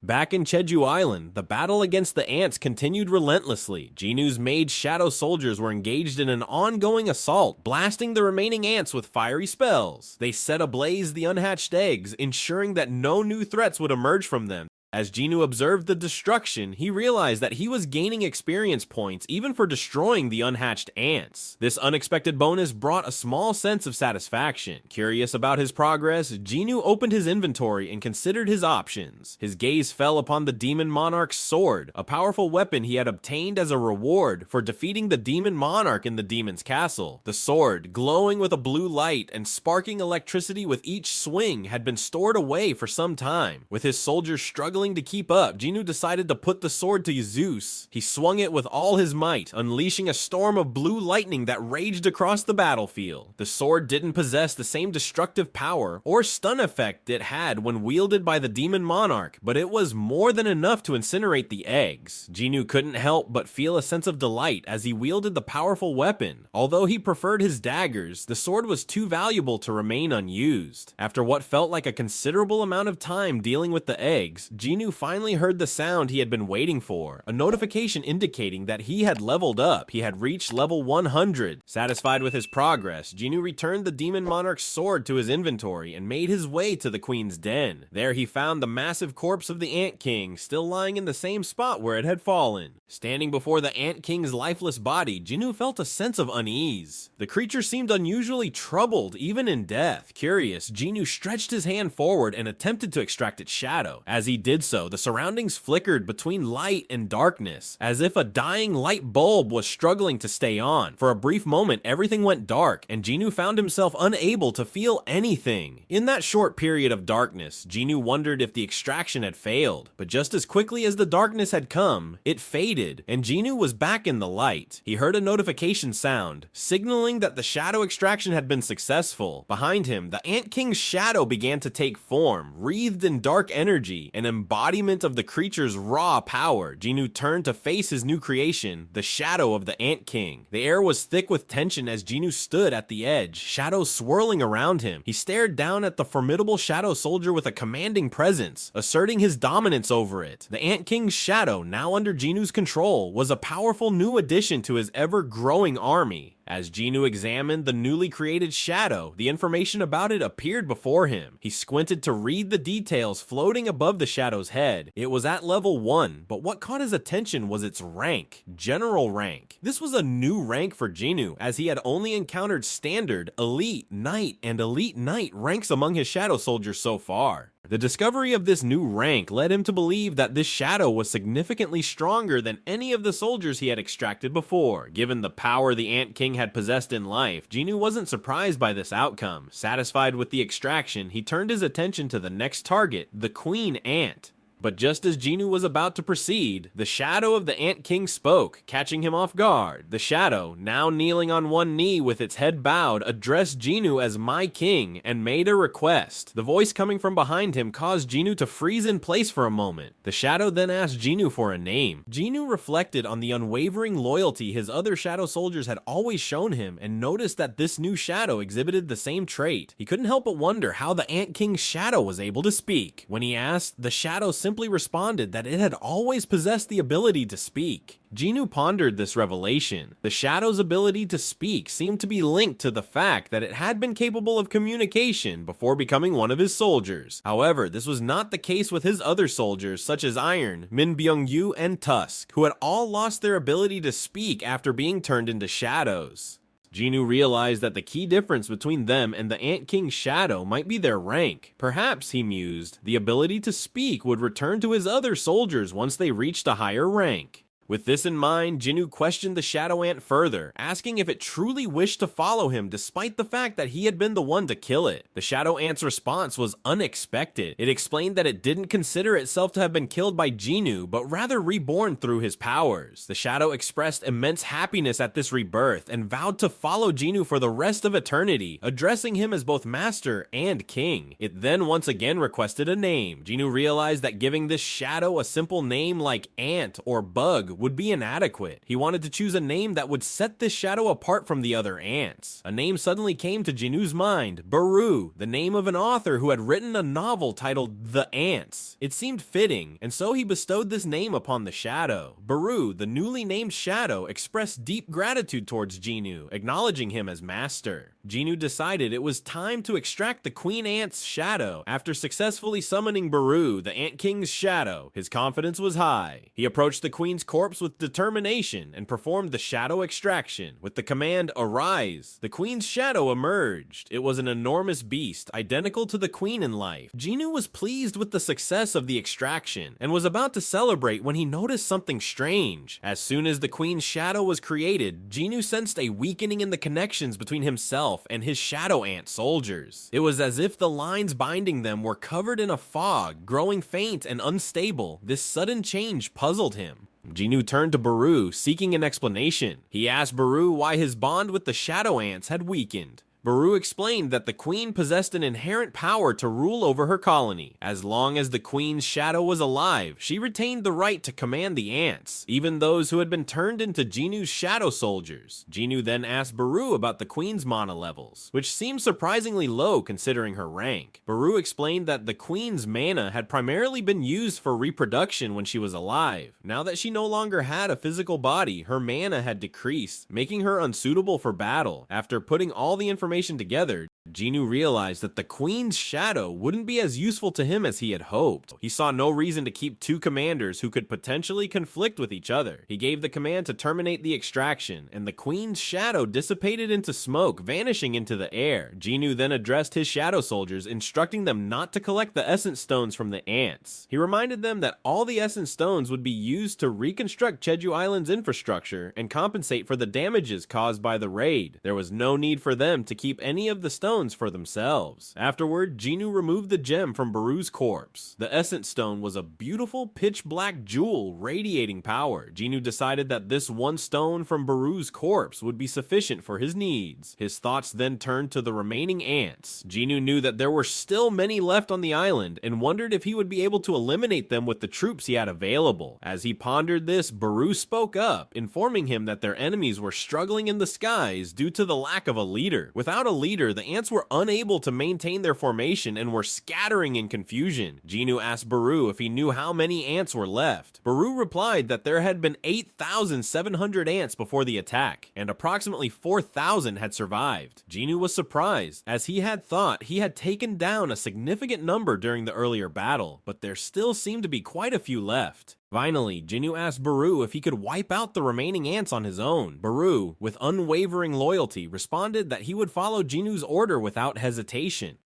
Back in Jeju Island, the battle against the ants continued relentlessly. Jinwoo's made shadow soldiers were engaged in an ongoing assault, blasting the remaining ants with fiery spells. They set ablaze the unhatched eggs, ensuring that no new threats would emerge from them. As Jinwoo observed the destruction, he realized that he was gaining experience points even for destroying the unhatched ants. This unexpected bonus brought a small sense of satisfaction. Curious about his progress, Jinwoo opened his inventory and considered his options. His gaze fell upon the Demon Monarch's sword, a powerful weapon he had obtained as a reward for defeating the Demon Monarch in the demon's castle. The sword, glowing with a blue light and sparking electricity with each swing, had been stored away for some time. With his soldiers struggling to keep up, Jinwoo decided to put the sword to use. He swung it with all his might, unleashing a storm of blue lightning that raged across the battlefield. The sword didn't possess the same destructive power or stun effect it had when wielded by the Demon Monarch, but it was more than enough to incinerate the eggs. Jinwoo couldn't help but feel a sense of delight as he wielded the powerful weapon. Although he preferred his daggers, the sword was too valuable to remain unused. After what felt like a considerable amount of time dealing with the eggs, Jinwoo finally heard the sound he had been waiting for, a notification indicating that he had leveled up. He had reached level 100. Satisfied with his progress, Jinwoo returned the Demon Monarch's sword to his inventory and made his way to the Queen's den. There he found the massive corpse of the Ant King still lying in the same spot where it had fallen. Standing before the Ant King's lifeless body, Jinwoo felt a sense of unease. The creature seemed unusually troubled, even in death. Curious, Jinwoo stretched his hand forward and attempted to extract its shadow. As he did so, the surroundings flickered between light and darkness, as if a dying light bulb was struggling to stay on. For a brief moment, everything went dark, and Jinwoo found himself unable to feel anything. In that short period of darkness, Jinwoo wondered if the extraction had failed, but just as quickly as the darkness had come, it faded, and Jinwoo was back in the light. He heard a notification sound, signaling that the shadow extraction had been successful. Behind him, the Ant King's shadow began to take form, wreathed in dark energy, an embodiment of the creature's raw power. Jinwoo turned to face his new creation, the shadow of the Ant King. The air was thick with tension as Jinwoo stood at the edge, shadows swirling around him. He stared down at the formidable shadow soldier with a commanding presence, asserting his dominance over it. The Ant King's shadow, now under Jinwoo's control, was a powerful new addition to his ever-growing army. As Jinwoo examined the newly created shadow, the information about it appeared before him. He squinted to read the details floating above the shadow's head. It was at level 1, but what caught his attention was its rank, general rank. This was a new rank for Jinwoo, as he had only encountered standard, elite, knight, and elite knight ranks among his shadow soldiers so far. The discovery of this new rank led him to believe that this shadow was significantly stronger than any of the soldiers he had extracted before. Given the power the Ant King had possessed in life, Jinwoo wasn't surprised by this outcome. Satisfied with the extraction, he turned his attention to the next target, the Queen Ant. But just as Jinwoo was about to proceed, the shadow of the Ant King spoke, catching him off guard. The shadow, now kneeling on one knee with its head bowed, addressed Jinwoo as "my king" and made a request. The voice coming from behind him caused Jinwoo to freeze in place for a moment. The shadow then asked Jinwoo for a name. Jinwoo reflected on the unwavering loyalty his other shadow soldiers had always shown him and noticed that this new shadow exhibited the same trait. He couldn't help but wonder how the Ant King's shadow was able to speak. When he asked, the shadow simply responded that it had always possessed the ability to speak. Jinwoo pondered this revelation. The shadow's ability to speak seemed to be linked to the fact that it had been capable of communication before becoming one of his soldiers. However, this was not the case with his other soldiers such as Iron, Min Byung-yu, and Tusk, who had all lost their ability to speak after being turned into shadows. Jinwoo realized that the key difference between them and the Ant King's shadow might be their rank. Perhaps, he mused, the ability to speak would return to his other soldiers once they reached a higher rank. With this in mind, Jinwoo questioned the Shadow Ant further, asking if it truly wished to follow him despite the fact that he had been the one to kill it. The Shadow Ant's response was unexpected. It explained that it didn't consider itself to have been killed by Jinwoo, but rather reborn through his powers. The Shadow expressed immense happiness at this rebirth and vowed to follow Jinwoo for the rest of eternity, addressing him as both master and king. It then once again requested a name. Jinwoo realized that giving this shadow a simple name like Ant or Bug would be inadequate. He wanted to choose a name that would set this shadow apart from the other ants. A name suddenly came to Jinwoo's mind, Beru, the name of an author who had written a novel titled The Ants. It seemed fitting, and so he bestowed this name upon the shadow. Beru, the newly named shadow, expressed deep gratitude towards Jinwoo, acknowledging him as master. Jinwoo decided it was time to extract the Queen Ant's shadow. After successfully summoning Beru, the Ant King's shadow, his confidence was high. He approached the Queen's corpse with determination and performed the shadow extraction. With the command, "Arise," the Queen's shadow emerged. It was an enormous beast, identical to the Queen in life. Jinwoo was pleased with the success of the extraction and was about to celebrate when he noticed something strange. As soon as the Queen's shadow was created, Jinwoo sensed a weakening in the connections between himself and his shadow ant soldiers. It was as if the lines binding them were covered in a fog, growing faint and unstable. This sudden change puzzled him. Jinwoo turned to Beru, seeking an explanation. He asked Beru why his bond with the shadow ants had weakened. Beru explained that the Queen possessed an inherent power to rule over her colony. As long as the Queen's shadow was alive, she retained the right to command the ants, even those who had been turned into Jinwoo's shadow soldiers. Jinwoo then asked Beru about the Queen's mana levels, which seemed surprisingly low considering her rank. Beru explained that the Queen's mana had primarily been used for reproduction when she was alive. Now that she no longer had a physical body, her mana had decreased, making her unsuitable for battle. After putting all the information together, Jinwoo realized that the Queen's shadow wouldn't be as useful to him as he had hoped. He saw no reason to keep two commanders who could potentially conflict with each other. He gave the command to terminate the extraction, and the Queen's shadow dissipated into smoke, vanishing into the air. Jinwoo then addressed his shadow soldiers, instructing them not to collect the essence stones from the ants. He reminded them that all the essence stones would be used to reconstruct Jeju Island's infrastructure and compensate for the damages caused by the raid. There was no need for them to keep any of the stones for themselves. Afterward, Jinwoo removed the gem from Beru's corpse. The essence stone was a beautiful pitch black jewel radiating power. Jinwoo decided that this one stone from Beru's corpse would be sufficient for his needs. His thoughts then turned to the remaining ants. Jinwoo knew that there were still many left on the island and wondered if he would be able to eliminate them with the troops he had available. As he pondered this, Beru spoke up, informing him that their enemies were struggling in the skies due to the lack of a leader. Without a leader, the ants were unable to maintain their formation and were scattering in confusion. Jinwoo asked Beru if he knew how many ants were left. Beru replied that there had been 8,700 ants before the attack, and approximately 4,000 had survived. Jinwoo was surprised, as he had thought he had taken down a significant number during the earlier battle, but there still seemed to be quite a few left. Finally, Jinwoo asked Beru if he could wipe out the remaining ants on his own. Beru, with unwavering loyalty, responded that he would follow Jinwoo's order without hesitation.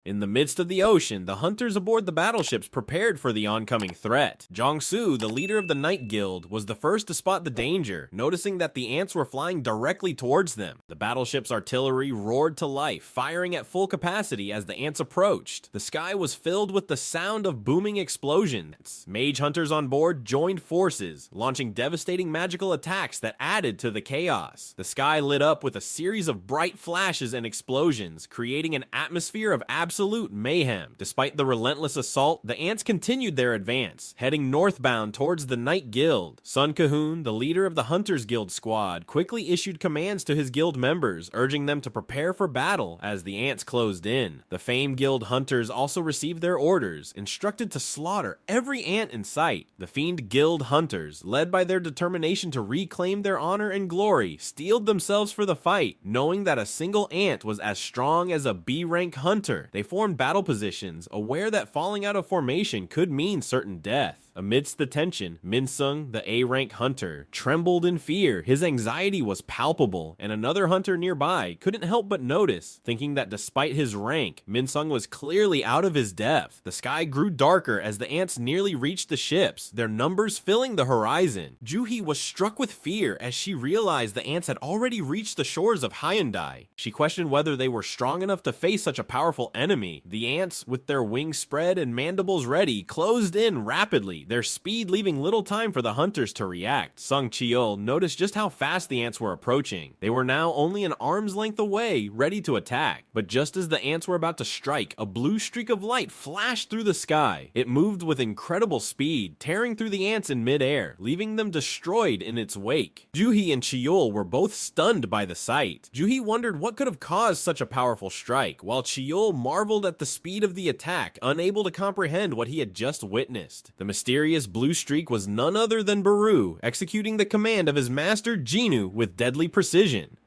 In the midst of the ocean, the hunters aboard the battleships prepared for the oncoming threat. Jong-soo, the leader of the Night Guild, was the first to spot the danger, noticing that the ants were flying directly towards them. The battleship's artillery roared to life, firing at full capacity as the ants approached. The sky was filled with the sound of booming explosions. Mage hunters on board joined forces, launching devastating magical attacks that added to the chaos. The sky lit up with a series of bright flashes and explosions, creating an atmosphere of absolute mayhem. Despite the relentless assault, the ants continued their advance, heading northbound towards the Night Guild. Sun Cahoon, the leader of the Hunters Guild squad, quickly issued commands to his guild members, urging them to prepare for battle as the ants closed in. The Fame Guild hunters also received their orders, instructed to slaughter every ant in sight. The Fiend Guild hunters, led by their determination to reclaim their honor and glory, steeled themselves for the fight, knowing that a single ant was as strong as a B-rank hunter. They formed battle positions, aware that falling out of formation could mean certain death. Amidst the tension, Min-sung, the A-rank hunter, trembled in fear. His anxiety was palpable, and another hunter nearby couldn't help but notice, thinking that despite his rank, Min-sung was clearly out of his depth. The sky grew darker as the ants nearly reached the ships, their numbers filling the horizon. Joo-hee was struck with fear as she realized the ants had already reached the shores of Hyundai. She questioned whether they were strong enough to face such a powerful enemy. The ants, with their wings spread and mandibles ready, closed in rapidly, their speed leaving little time for the hunters to react. Sung Cheol noticed just how fast the ants were approaching. They were now only an arm's length away, ready to attack. But just as the ants were about to strike, a blue streak of light flashed through the sky. It moved with incredible speed, tearing through the ants in midair, leaving them destroyed in its wake. Joo-hee and Cheol were both stunned by the sight. Joo-hee wondered what could have caused such a powerful strike, while Cheol marveled at the speed of the attack, unable to comprehend what he had just witnessed. The mysterious mysterious blue streak was none other than Beru, executing the command of his master Jinwoo with deadly precision.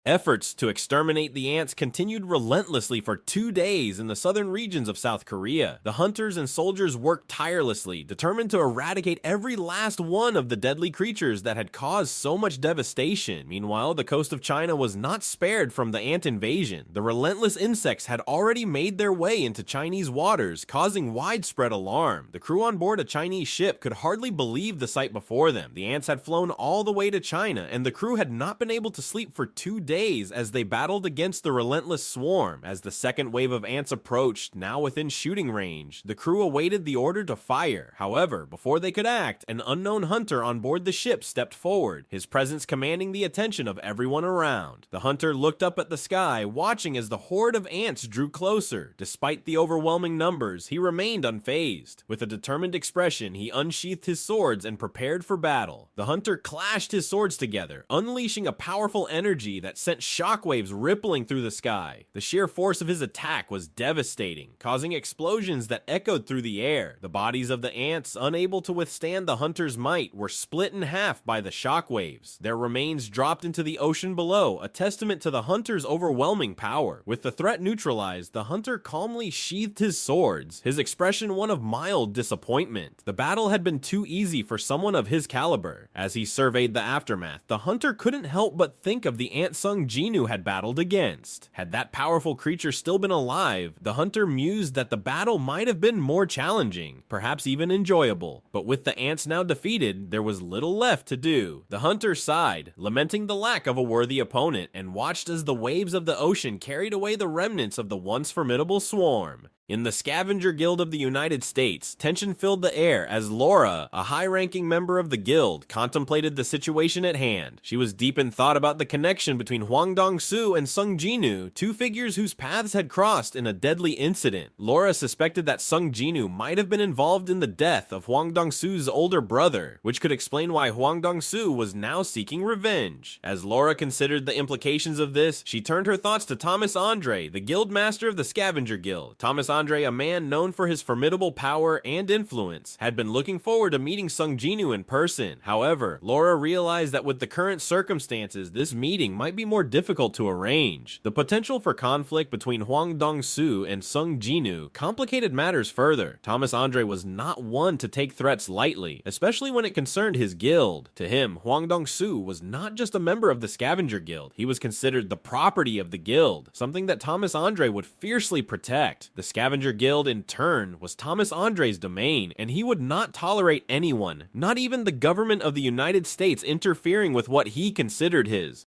Efforts to exterminate the ants continued relentlessly for 2 days in the southern regions of South Korea. The hunters and soldiers worked tirelessly, determined to eradicate every last one of the deadly creatures that had caused so much devastation. Meanwhile, the coast of China was not spared from the ant invasion. The relentless insects had already made their way into Chinese waters, causing widespread alarm. The crew on board a Chinese ship could hardly believe the sight before them. The ants had flown all the way to China, and the crew had not been able to sleep for 2 days as they battled against the relentless swarm. As the second wave of ants approached, now within shooting range, the crew awaited the order to fire. However, before they could act, an unknown hunter on board the ship stepped forward, his presence commanding the attention of everyone around. The hunter looked up at the sky, watching as the horde of ants drew closer. Despite the overwhelming numbers, he remained unfazed. With a determined expression, he unsheathed his swords and prepared for battle. The hunter clashed his swords together, unleashing a powerful energy that sent shockwaves rippling through the sky. The sheer force of his attack was devastating, causing explosions that echoed through the air. The bodies of the ants, unable to withstand the hunter's might, were split in half by the shockwaves. Their remains dropped into the ocean below, a testament to the hunter's overwhelming power. With the threat neutralized, the hunter calmly sheathed his swords, his expression one of mild disappointment. The battle had been too easy for someone of his caliber. As he surveyed the aftermath, the hunter couldn't help but think of the ant-sung Jinwoo had battled against. Had that powerful creature still been alive, the hunter mused that the battle might have been more challenging, perhaps even enjoyable. But with the ants now defeated, there was little left to do. The hunter sighed, lamenting the lack of a worthy opponent, and watched as the waves of the ocean carried away the remnants of the once formidable swarm. In the Scavenger Guild of the United States, tension filled the air as Laura, a high-ranking member of the guild, contemplated the situation at hand. She was deep in thought about the connection between Hwang Dong-soo and Sung Jinwoo, two figures whose paths had crossed in a deadly incident. Laura suspected that Sung Jinwoo might have been involved in the death of Hwang Dong-soo's older brother, which could explain why Hwang Dong-soo was now seeking revenge. As Laura considered the implications of this, she turned her thoughts to Thomas Andre, the guild master of the Scavenger Guild. Thomas Andre, a man known for his formidable power and influence, had been looking forward to meeting Sung Jinwoo in person. However, Laura realized that with the current circumstances, this meeting might be more difficult to arrange. The potential for conflict between Hwang Dong-soo and Sung Jinwoo complicated matters further. Thomas Andre was not one to take threats lightly, especially when it concerned his guild. To him, Hwang Dong-soo was not just a member of the Scavenger Guild, he was considered the property of the guild, something that Thomas Andre would fiercely protect. The Scavenger Guild, in turn, was Thomas Andre's domain, and he would not tolerate anyone, not even the government of the United States, interfering with what he considered his.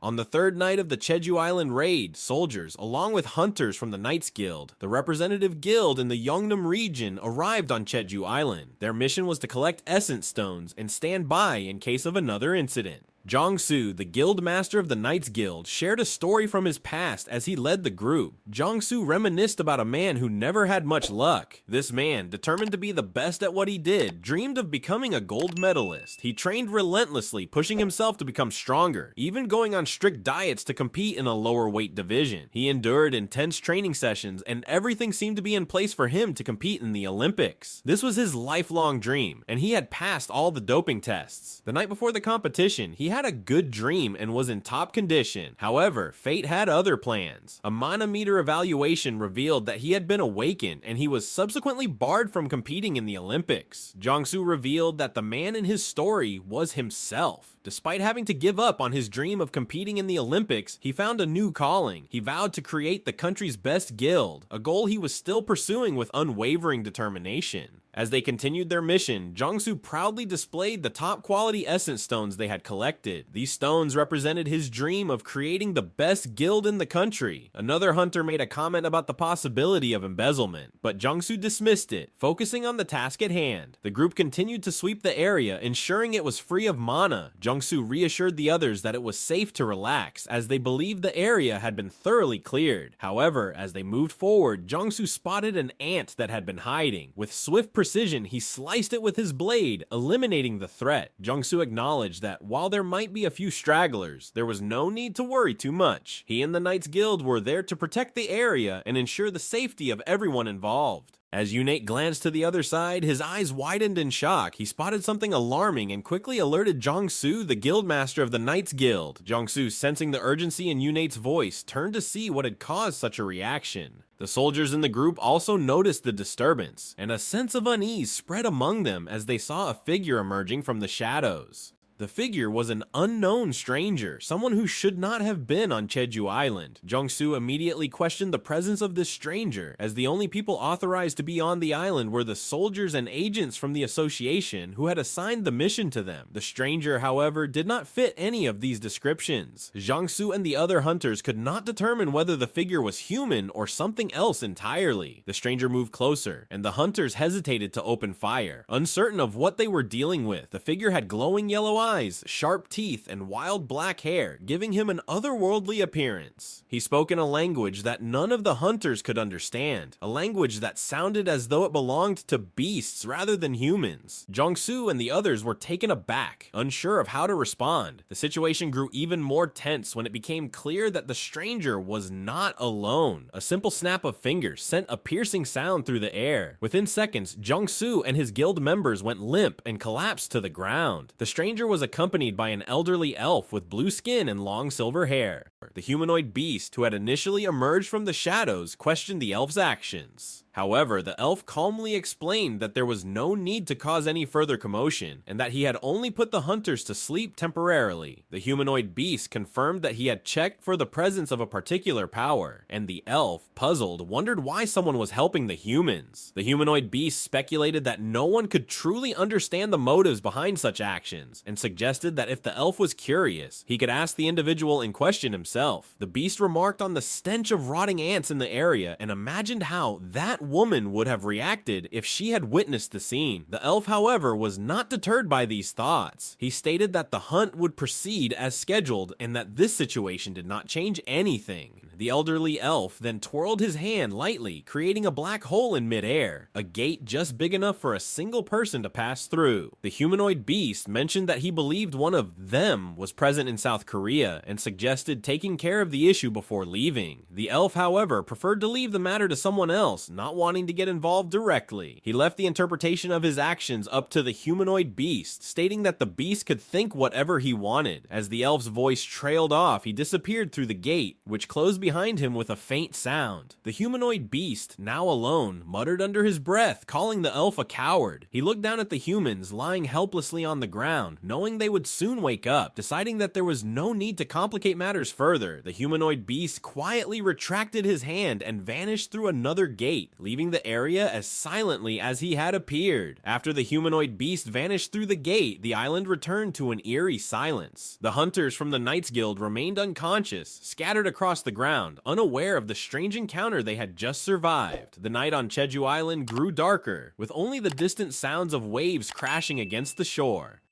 On the third night of the Jeju Island raid, soldiers, along with hunters from the Knights Guild, the representative guild in the Yeongnam region, arrived on Jeju Island. Their mission was to collect essence stones and stand by in case of another incident. Jong-soo, the guild master of the Knights Guild, shared a story from his past as he led the group. Jong-soo reminisced about a man who never had much luck. This man, determined to be the best at what he did, dreamed of becoming a gold medalist. He trained relentlessly, pushing himself to become stronger, even going on strict diets to compete in a lower weight division. He endured intense training sessions, and everything seemed to be in place for him to compete in the Olympics. This was his lifelong dream, and he had passed all the doping tests. The night before the competition, he had a good dream and was in top condition. However, fate had other plans. A manometer evaluation revealed that he had been awakened, and he was subsequently barred from competing in the Olympics. Jong-soo revealed that the man in his story was himself. Despite having to give up on his dream of competing in the Olympics, he found a new calling. He vowed to create the country's best guild, a goal he was still pursuing with unwavering determination. As they continued their mission, Jong-soo proudly displayed the top quality essence stones they had collected. These stones represented his dream of creating the best guild in the country. Another hunter made a comment about the possibility of embezzlement, but Jong-soo dismissed it, focusing on the task at hand. The group continued to sweep the area, ensuring it was free of mana. Jong-soo reassured the others that it was safe to relax, as they believed the area had been thoroughly cleared. However, as they moved forward, Jong-soo spotted an ant that had been hiding. With swift precision, he sliced it with his blade, eliminating the threat. Jong-soo acknowledged that while there might be a few stragglers, there was no need to worry too much. He and the Knights Guild were there to protect the area and ensure the safety of everyone involved. As Yunate glanced to the other side, his eyes widened in shock. He spotted something alarming and quickly alerted Jong-soo, the guildmaster of the Knights Guild. Jong-soo, sensing the urgency in Yunate's voice, turned to see what had caused such a reaction. The soldiers in the group also noticed the disturbance, and a sense of unease spread among them as they saw a figure emerging from the shadows. The figure was an unknown stranger, someone who should not have been on Jeju Island. Jong-soo immediately questioned the presence of this stranger, as the only people authorized to be on the island were the soldiers and agents from the association who had assigned the mission to them. The stranger, however, did not fit any of these descriptions. Jong-soo and the other hunters could not determine whether the figure was human or something else entirely. The stranger moved closer, and the hunters hesitated to open fire. Uncertain of what they were dealing with, the figure had glowing yellow eyes, sharp teeth, and wild black hair, giving him an otherworldly appearance. He spoke in a language that none of the hunters could understand, a language that sounded as though it belonged to beasts rather than humans. Jong-soo and the others were taken aback, unsure of how to respond. The situation grew even more tense when it became clear that the stranger was not alone. A simple snap of fingers sent a piercing sound through the air. Within seconds, Jong-soo and his guild members went limp and collapsed to the ground. The stranger was accompanied by an elderly elf with blue skin and long silver hair. The humanoid beast, who had initially emerged from the shadows, questioned the elf's actions. However, the elf calmly explained that there was no need to cause any further commotion, and that he had only put the hunters to sleep temporarily. The humanoid beast confirmed that he had checked for the presence of a particular power, and the elf, puzzled, wondered why someone was helping the humans. The humanoid beast speculated that no one could truly understand the motives behind such actions, and suggested that if the elf was curious, he could ask the individual in question himself. The beast remarked on the stench of rotting ants in the area, and imagined how that woman would have reacted if she had witnessed the scene. The elf, however, was not deterred by these thoughts. He stated that the hunt would proceed as scheduled and that this situation did not change anything. The elderly elf then twirled his hand lightly, creating a black hole in midair, a gate just big enough for a single person to pass through. The humanoid beast mentioned that he believed one of them was present in South Korea and suggested taking care of the issue before leaving. The elf, however, preferred to leave the matter to someone else, not wanting to get involved directly. He left the interpretation of his actions up to the humanoid beast, stating that the beast could think whatever he wanted. As the elf's voice trailed off, he disappeared through the gate, which closed behind him with a faint sound. The humanoid beast, now alone, muttered under his breath, calling the elf a coward. He looked down at the humans lying helplessly on the ground, knowing they would soon wake up. Deciding that there was no need to complicate matters further, the humanoid beast quietly retracted his hand and vanished through another gate, leaving the area as silently as he had appeared. After the humanoid beast vanished through the gate, the island returned to an eerie silence. The hunters from the Knights Guild remained unconscious, scattered across the ground, unaware of the strange encounter they had just survived. The night on Jeju Island grew darker, with only the distant sounds of waves crashing against the shore.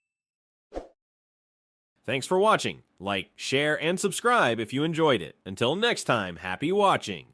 Thanks for watching. Like, share, and subscribe if you enjoyed it. Until next time, happy watching!